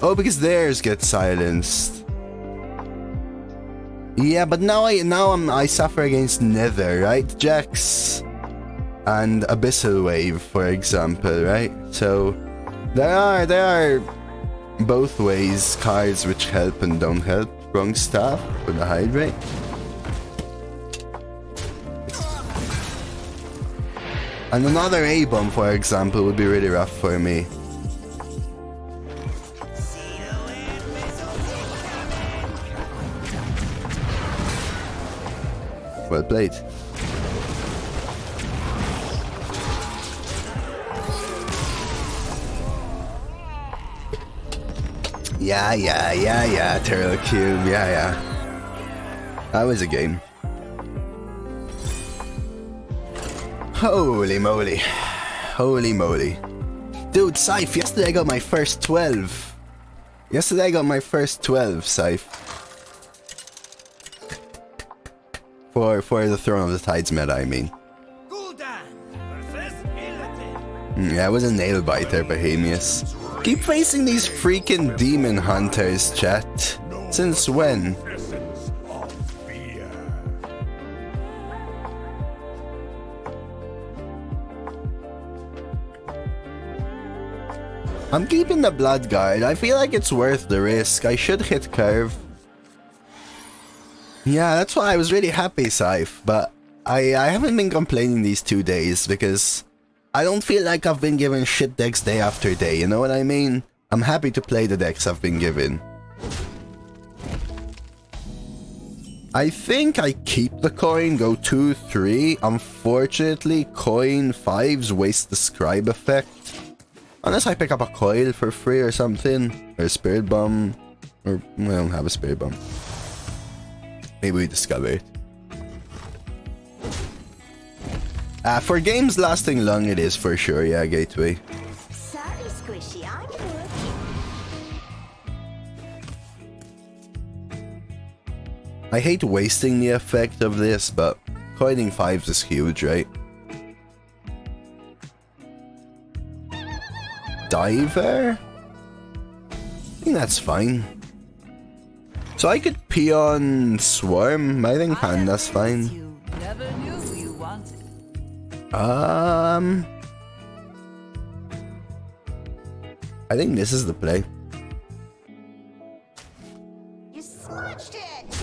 Oh, because theirs get silenced. Yeah, but now I suffer against Nether, right? Jax and Abyssal Wave, for example, right? So there are both ways cards which help and don't help. Wrong staff with the hydrate. And another A-bomb, for example, would be really rough for me. Well played. Yeah, Turtle Cube, yeah. That was a game. Holy moly. Holy moly. Dude, Scythe, yesterday I got my first 12. Yesterday I got my first 12, Scythe. For the Throne of the Tides meta, I mean. Yeah, it was a nail biter, Bohemius. Keep facing these freaking demon hunters, chat. Since when? I'm keeping the Blood Guard. I feel like it's worth the risk. I should hit curve. Yeah, that's why I was really happy, Scythe. But I haven't been complaining these 2 days because I don't feel like I've been given shit decks day after day, you know what I mean? I'm happy to play the decks I've been given. I think I keep the coin, go 2-3. Unfortunately, coin 5s waste the scribe effect. Unless I pick up a coil for free or something. Or a spirit bomb. Or I don't have a spirit bomb. Maybe we discover it. For games lasting long, it is for sure, yeah, Gateway. Sorry, Squishy, I'm working. I hate wasting the effect of this, but coining 5s is huge, right? Diver? I think that's fine. So I could peon Swarm. I think Panda's fine. You never knew you wanted. I think this is the play. You smudged it!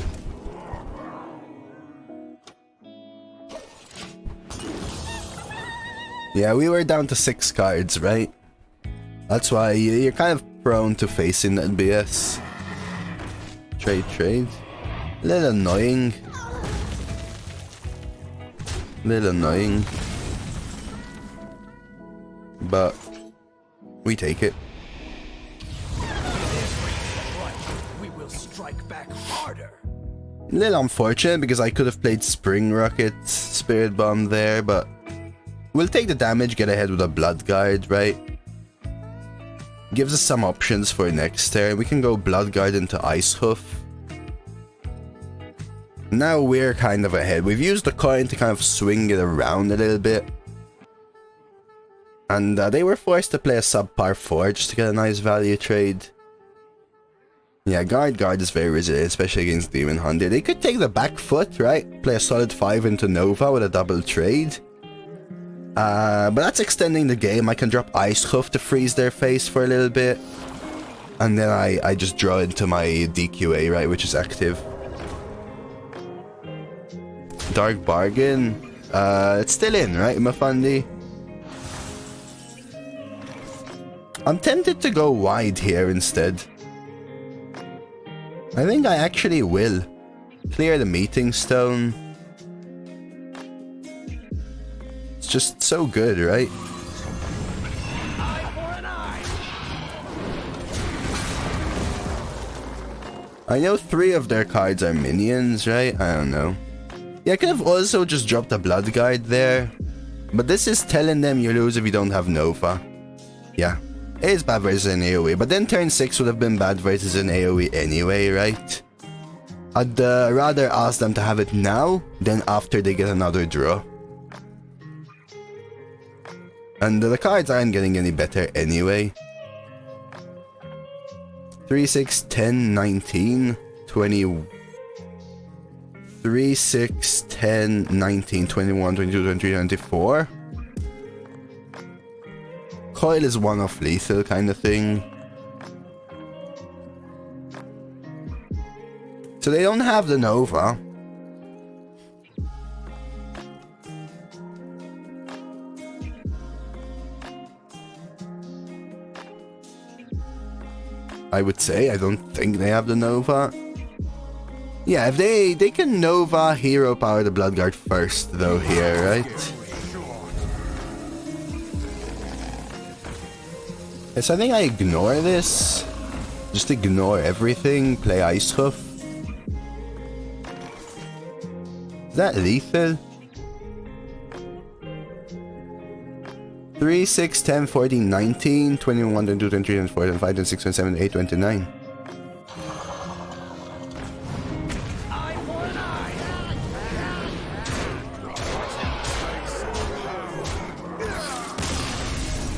Yeah, we were down to 6 cards, right? That's why you're kind of prone to facing that BS. Trade. A little annoying. But we take it. We will strike back harder. A little unfortunate because I could have played Spring Rocket, Spirit Bomb there, but we'll take the damage, get ahead with a Blood Guard, right? Gives us some options for next turn. We can go Blood Guard into Ice Hoof. Now we're kind of ahead. We've used the coin to kind of swing it around a little bit. And they were forced to play a subpar Forge to get a nice value trade. Yeah, Guard is very resilient, especially against Demon Hunter. They could take the back foot, right? Play a solid 5 into Nova with a double trade. But that's extending the game. I can drop Ice Hoof to freeze their face for a little bit. And then I just draw into my DQA, right, which is active. Dark Bargain. It's still in, right, Mafandi? I'm tempted to go wide here instead. I think I actually will. Clear the Meeting Stone. It's just so good, right? I know 3 of their cards are minions, right? I don't know. Yeah, I could have also just dropped a Blood Guard there. But this is telling them you lose if you don't have Nova. Yeah. It is bad versus an AoE, but then turn 6 would have been bad versus an AoE anyway, right? I'd rather ask them to have it now than after they get another draw. And the cards aren't getting any better anyway. 3, 6, 10, 19, 20... 3, 6, 10, 19, 21, 22, 23, 24. Coil is one off lethal kind of thing. So they don't have the Nova. I would say, I don't think they have the Nova. Yeah, if they can Nova hero power the Bloodguard first though here, right? Yes, I think I ignore this. Just ignore everything, play Ice Hoof. Is that lethal? 3, 6, 10, 14, 19, 21, 22, 23, 24, 25, 26, 27, 28, 29.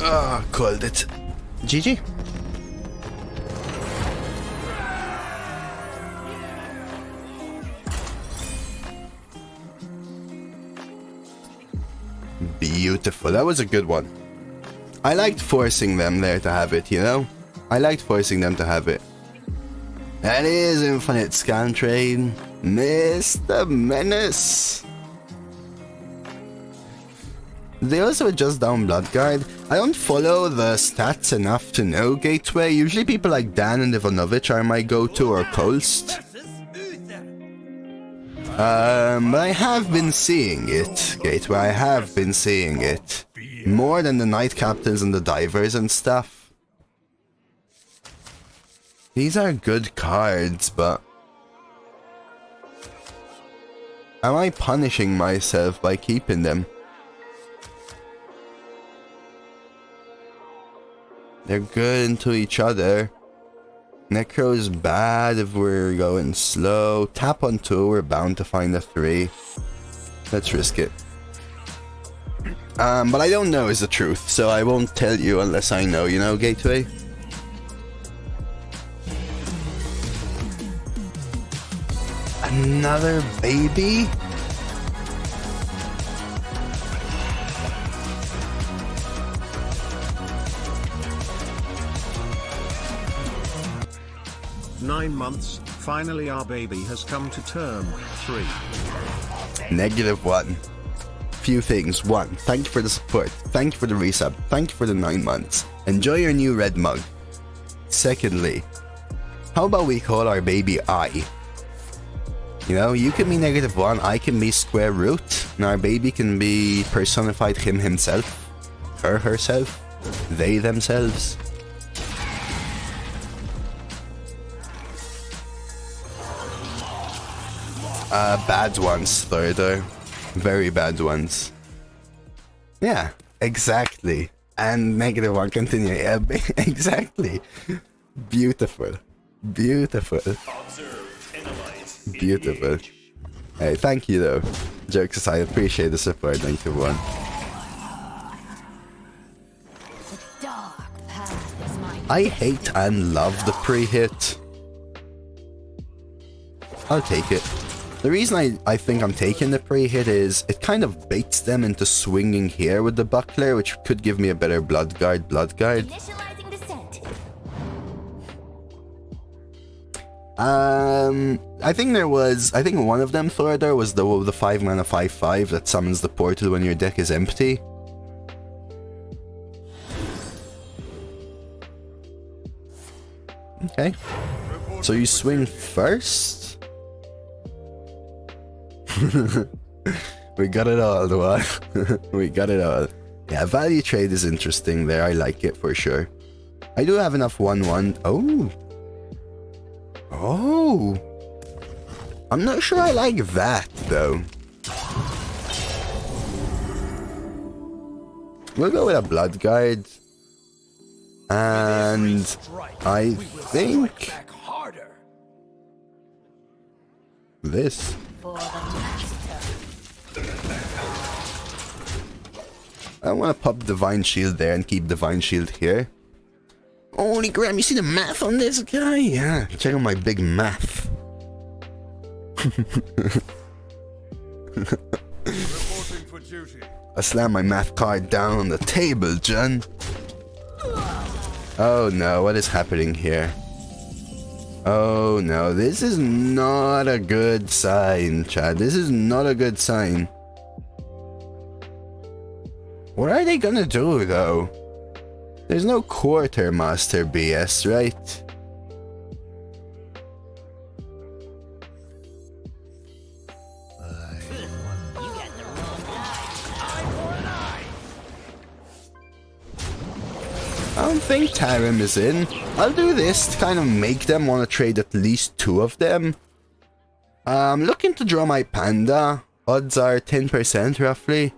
Ah, called it. GG. Beautiful. That was a good one. I liked forcing them there to have it, you know? I liked forcing them to have it. That is Infinite Scan Train. Mr. Menace. They also adjust down Bloodguard. I don't follow the stats enough to know Gateway. Usually people like Dan and Ivanovic are my go-to, or Kolst. But I have been seeing it, Gateway. I have been seeing it. More than the Knight Captains and the Divers and stuff. These are good cards, but... am I punishing myself by keeping them? They're good into each other. Necro is bad if we're going slow. Tap on 2, we're bound to find a 3. Let's risk it. But I don't know is the truth, so I won't tell you unless I know, you know, Gateway? Another baby? "9 months, finally our baby has come to term. 3. -1. Few things. 1. Thank you for the support. Thank you for the resub. Thank you for the 9 months. Enjoy your new red mug. Secondly, how about we call our baby I? You know, you can be -1, I can be square root, and our baby can be personified him himself, her herself, they themselves. Bad ones, Thorder. Very bad ones. Yeah, exactly. And -1 continue. Yeah, exactly. Beautiful. Beautiful. Beautiful. Hey, thank you though. Jokes aside, I appreciate the support, 91. I hate and love the pre-hit. I'll take it. The reason I think I'm taking the pre-hit is it kind of baits them into swinging here with the buckler, which could give me a better Bloodguard. Initializing descent. I think one of them, Thorder, was the 5 mana 5/5 that summons the portal when your deck is empty. Okay. So you swing first? We got it all, though. We got it all. Yeah, value trade is interesting there. I like it for sure. I do have enough 1/1. Oh. Oh. I'm not sure I like that, though. We'll go with a Blood Guard. And I think Back harder. this. For the master. I want to pop Divine Shield there and keep Divine Shield here. Holy Graham, you see the math on this guy? Yeah, check out my big math. Reporting for duty. I slammed my math card down on the table, John. Oh no, what is happening here? Oh no, this is not a good sign, Chad. This is not a good sign. What are they gonna do, though? There's no Quartermaster BS, right? I don't think Tarim is in. I'll do this to kind of make them want to trade at least 2 of them. I'm looking to draw my Panda. Odds are 10% roughly.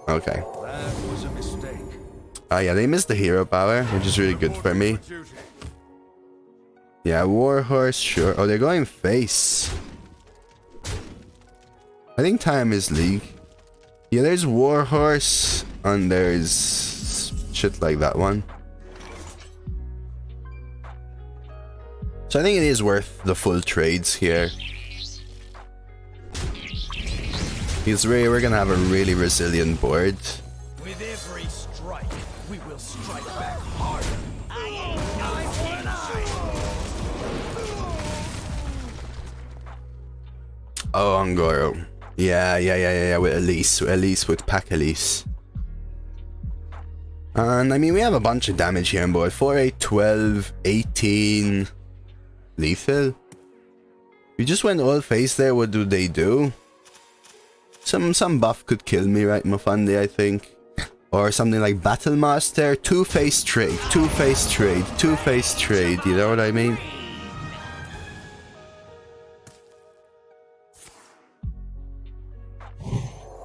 Okay. That was a mistake. Oh yeah, they missed the hero power, which is really good for me. For duty. Yeah, Warhorse, sure. Oh, they're going face. I think time is League. Yeah, there's Warhorse, and there's shit like that one. So I think it is worth the full trades here. Because we're gonna have a really resilient board. With every strike, we will strike back harder. Eye for an eye. Oh, Angoro. Yeah, with Elise. With Pack Elise. And I mean, we have a bunch of damage here on board. 4, 8, 12, 18. Lethal. We just went all face there. What do they do? Some buff could kill me, right, Mufandi, I think. Or something like Battle Master. 2-face trade. 2-face trade. 2-face trade. You know what I mean?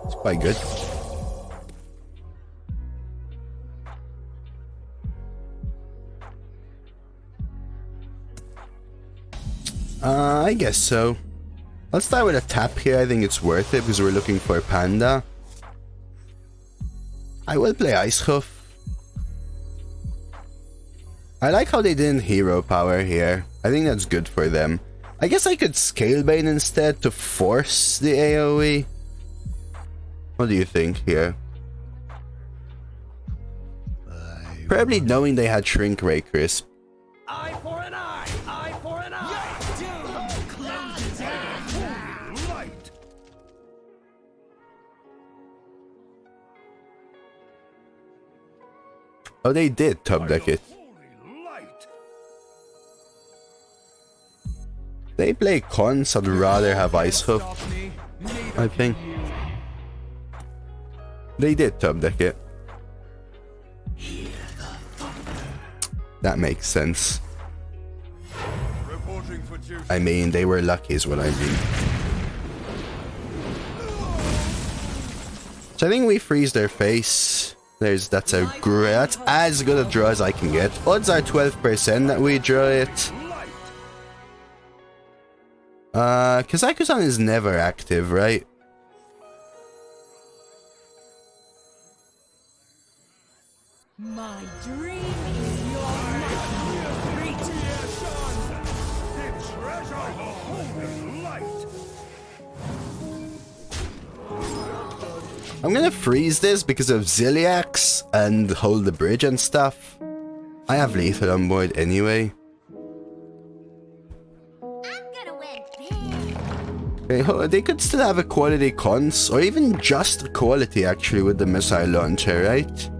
It's quite good. I guess so. Let's start with a tap here. I think it's worth it because we're looking for Panda. I will play Ice Hoof. I like how they didn't hero power here. I think that's good for them. I guess I could Scalebane instead to force the AoE. What do you think here? Probably knowing they had Shrink Ray Crisp. Eye for an eye. Eye for an eye. Light. Oh, they did top deck it. Holy light. They play Cons, I'd rather have Ice Hoof, I think. They did top deck it. That makes sense. Reporting for duty. I mean, they were lucky is what I mean. So I think we freeze their face. That's as good a draw as I can get. Odds are 12% that we draw it. Kazaku-san is never active, right? My dream is your nightmare. The treasure holding light. I'm gonna freeze this because of Ziliax and hold the bridge and stuff. I have lethal on board anyway. I'm gonna win big. Okay, they could still have a quality cons, or even just a quality actually with the missile launcher, right?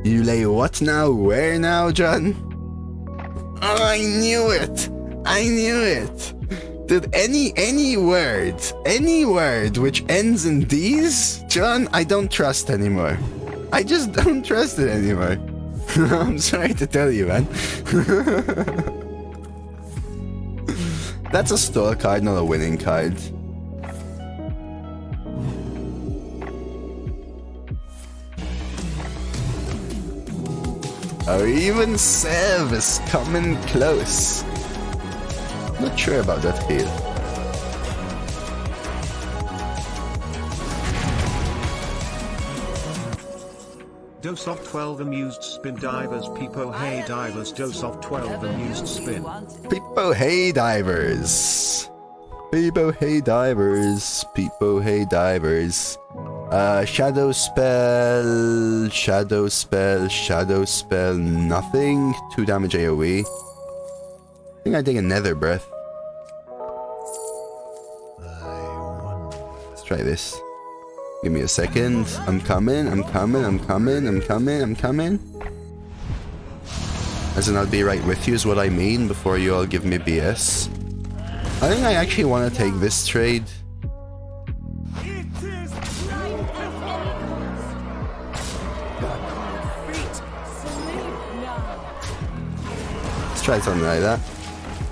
You lay what now? Where now, John? Oh, I knew it! I knew it! Did any word which ends in these, John, I don't trust anymore. I just don't trust it anymore. I'm sorry to tell you, man. That's a stall card, not a winning card. Oh, even Sev is coming close. Not sure about that field. Doseof 12 amused spin divers Peepo hey divers Doseof 12 amused spin. Peepo hey divers. Peepo hey divers. Peepo hey divers. Shadow spell, shadow spell, shadow spell, nothing. 2 damage AoE. I think I take a nether breath. Let's try this. Give me a second. I'm coming, I'm coming, I'm coming, I'm coming, I'm coming. As in, I'll be right with you is what I mean before you all give me BS. I think I actually want to take this trade. Let's try something like that.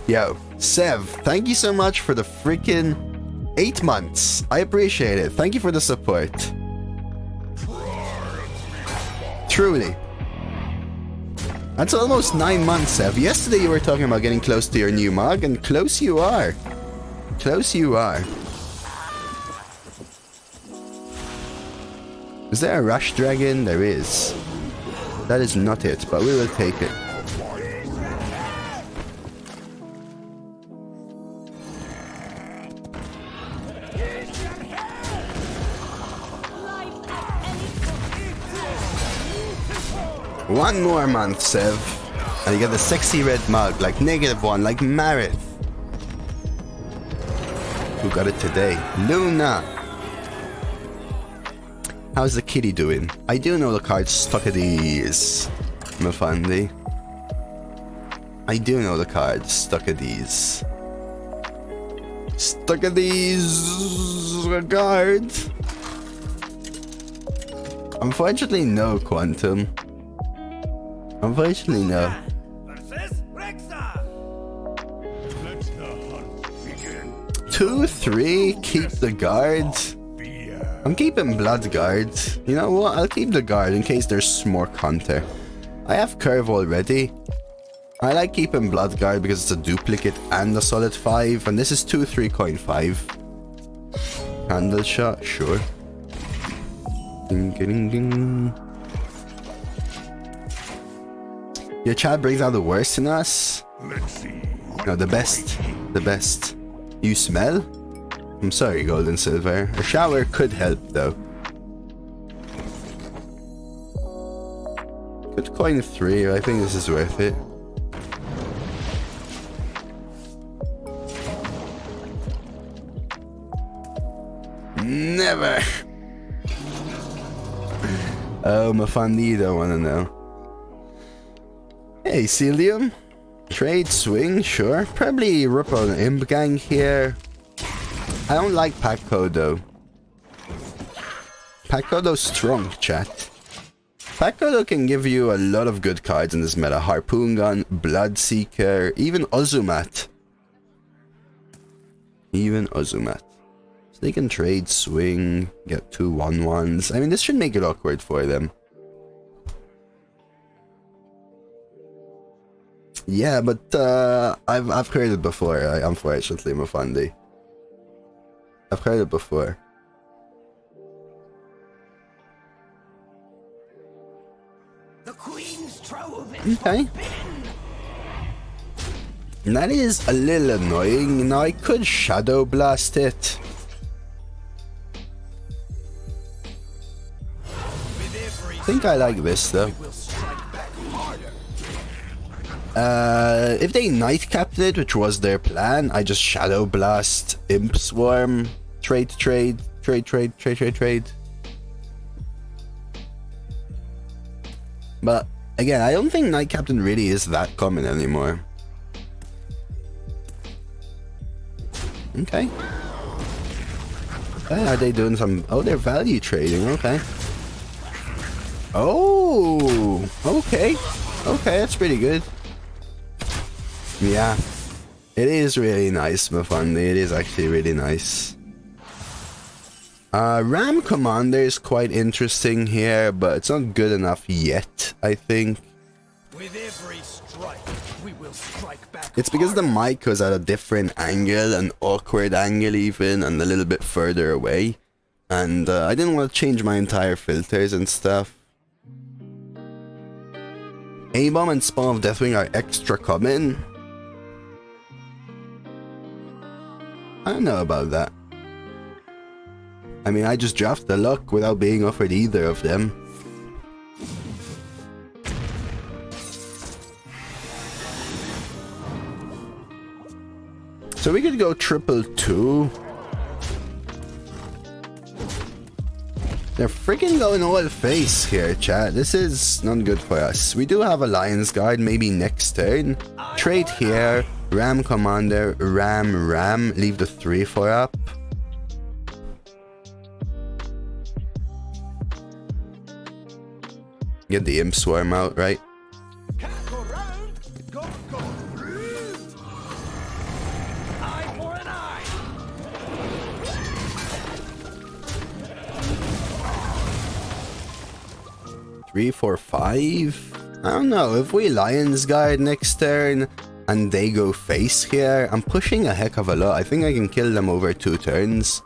Yo, Sev, thank you so much for the freaking 8 months. I appreciate it. Thank you for the support. Truly. That's almost 9 months, Sev. Yesterday you were talking about getting close to your new mug, and close you are. Close you are. Is there a rush dragon? There is. That is not it, but we will take it. One more month, Sev. And you get the sexy red mug, like -1, like Marith. Who got it today? Luna! How's the kitty doing? I do know the card Stuckadies, Mafandi. I do know the card Stuckadies. Stuckadies card. Unfortunately, no Quantum. Unfortunately, no. Versus Rexa. Let the hunt begin. 2-3, keep the guard. I'm keeping Blood Guard. You know what? I'll keep the guard in case there's more counter. I have Curve already. I like keeping Blood Guard because it's a duplicate and a solid 5. And this is 2-3 coin 5. Candle shot, sure. Ding, ding, ding. Your chat brings out the worst in us. Let's see. No, the best. The best. You smell? I'm sorry, Gold and Silver. A shower could help, though. Good coin 3. I think this is worth it. Never! Oh, Mafandi, you don't want to know. Hey, Celium. Trade, swing, sure. Probably rip on an Imp Gang here. I don't like Pack though. Pack-Kodo's strong, chat. Pack-Kodo can give you a lot of good cards in this meta. Harpoon Gun, Bloodseeker, even Ozumat. Even Ozumat. So they can trade, swing, get 2 1/1s. I mean, this should make it awkward for them. Yeah, but I've heard it before, unfortunately, Mafandi. I've heard it before. The Queen's trove is Okay. That is a little annoying. Now I could Shadow Blast it. I think I like this though. If they Nightcapped it, which was their plan, I just Shadow Blast, Imp Swarm, trade. But again, I don't think Night Captain really is that common anymore. Okay. Are they doing some... Oh, they're value trading, okay. Oh, okay. Okay, that's pretty good. Yeah. It is really nice, Mafandi. It is actually really nice. Ram Commander is quite interesting here, but it's not good enough yet, I think. With every strike, we will strike back. It's because the mic was at a different angle, an awkward angle even, and a little bit further away. And I didn't want to change my entire filters and stuff. A-Bomb and Spawn of Deathwing are extra common. I don't know about that. I mean, I just drafted the luck without being offered either of them. So we could go 222. They're freaking going all face here, chat. This is not good for us. We do have a Lion's Guard, maybe next turn. Trade here. Ram Commander, Ram, leave the 3/4 up. Get the Imp Swarm out, right? Go round, go. Eye for an eye. 3, 4, 5. I don't know. If we Lion's Guard next turn and they go face here, I'm pushing a heck of a lot. I think I can kill them over 2 turns.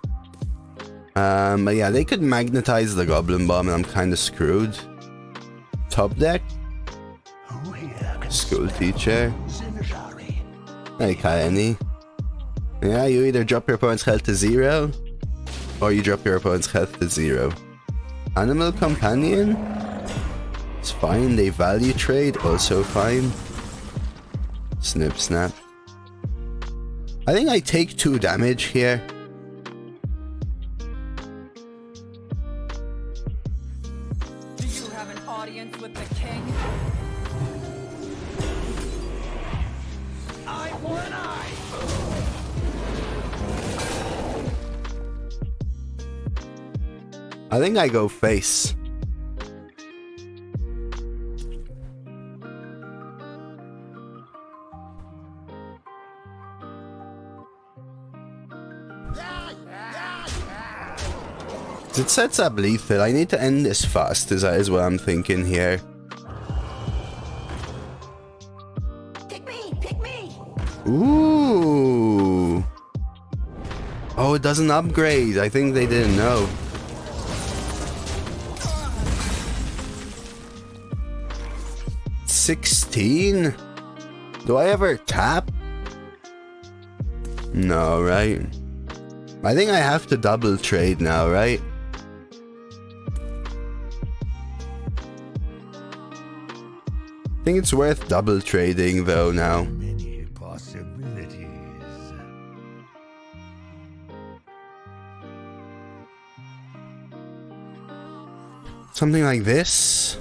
But yeah, they could magnetize the Goblin Bomb and I'm kind of screwed. Top deck. School teacher. Hey, Kaeni. Yeah, you either drop your opponent's health to 0 or you drop your opponent's health to 0. Animal Companion. It's fine. They value trade. Also fine. Snip snap. I think I take 2 damage here. Do you have an audience with the king? Eye for an eye. I think I go face. It sets up lethal. I need to end this fast, is what I'm thinking here. Pick me! Ooh. Oh, it doesn't upgrade. I think they didn't know. $16? Do I ever tap? No, right? I think I have to double trade now, right? I think it's worth double trading though now. Many possibilities. Something like this.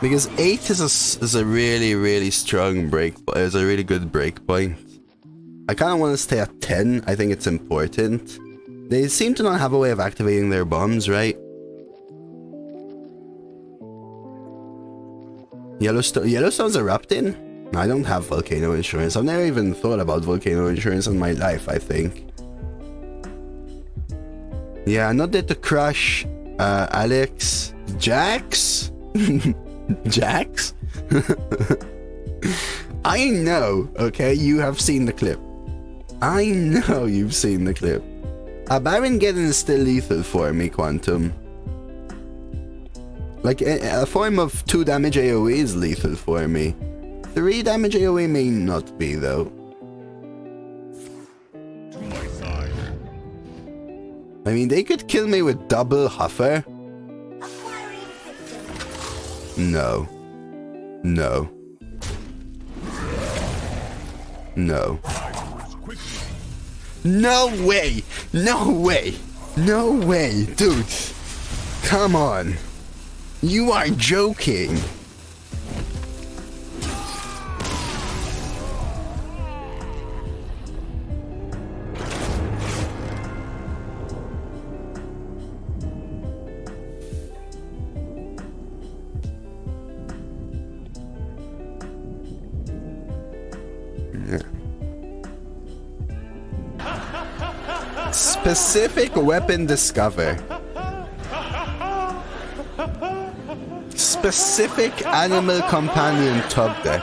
Because 8 is a really strong break. Is a really good break point. I kind of want to stay at 10. I think it's important. They seem to not have a way of activating their bombs, right? Yellowstone's erupting? No, I don't have volcano insurance. I've never even thought about volcano insurance in my life, I think. Yeah, not there to crush Alex. Jax? Jax? I know, okay? You have seen the clip. I know you've seen the clip. A Baron Geddon is still lethal for me, Quantum. Like, a form of 2 damage AoE is lethal for me. 3 damage AoE may not be, though. I mean, they could kill me with double Huffer. No. No. No. No way! No way! No way! Dude! Come on! You are joking! Specific weapon discover. Specific animal companion tub deck.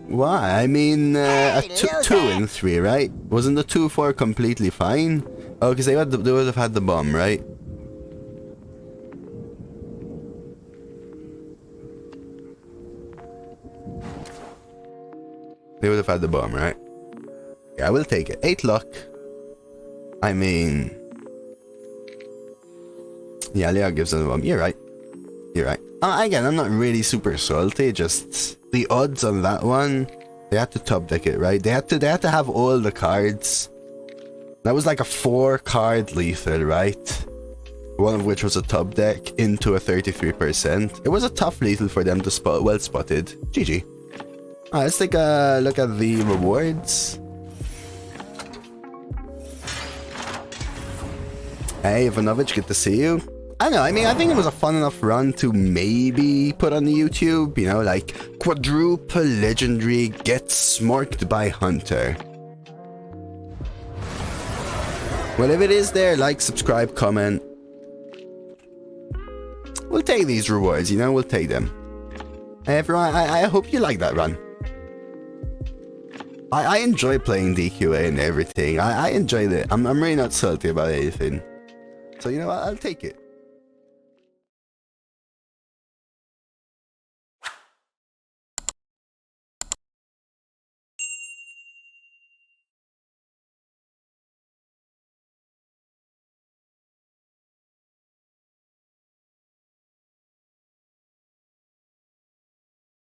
Why? I mean, a 2 and 3, right? Wasn't the 2-4 completely fine? Oh, because they would have had the bomb, right? They would have had the bomb, right? Yeah, I will take it. 8 luck. I mean... Yeah, Leo gives them the bomb. You're right. You're right. Again, I'm not really super salty, just... The odds on that one... They had to top deck it, right? They had to have all the cards. That was like a 4-card lethal, right? One of which was a top deck into a 33%. It was a tough lethal for them to spot. Well spotted. GG. Alright, let's take a look at the rewards. Hey, Ivanovich, good to see you. I don't know, I mean, I think it was a fun enough run to maybe put on the YouTube, you know, like, quadruple legendary gets smorked by Hunter. Well, if it is there, like, subscribe, comment. We'll take these rewards, you know, we'll take them. Hey, everyone, I hope you like that run. I enjoy playing DQA and everything. I enjoyed it. I'm really not salty about anything. So, you know what, I'll take it.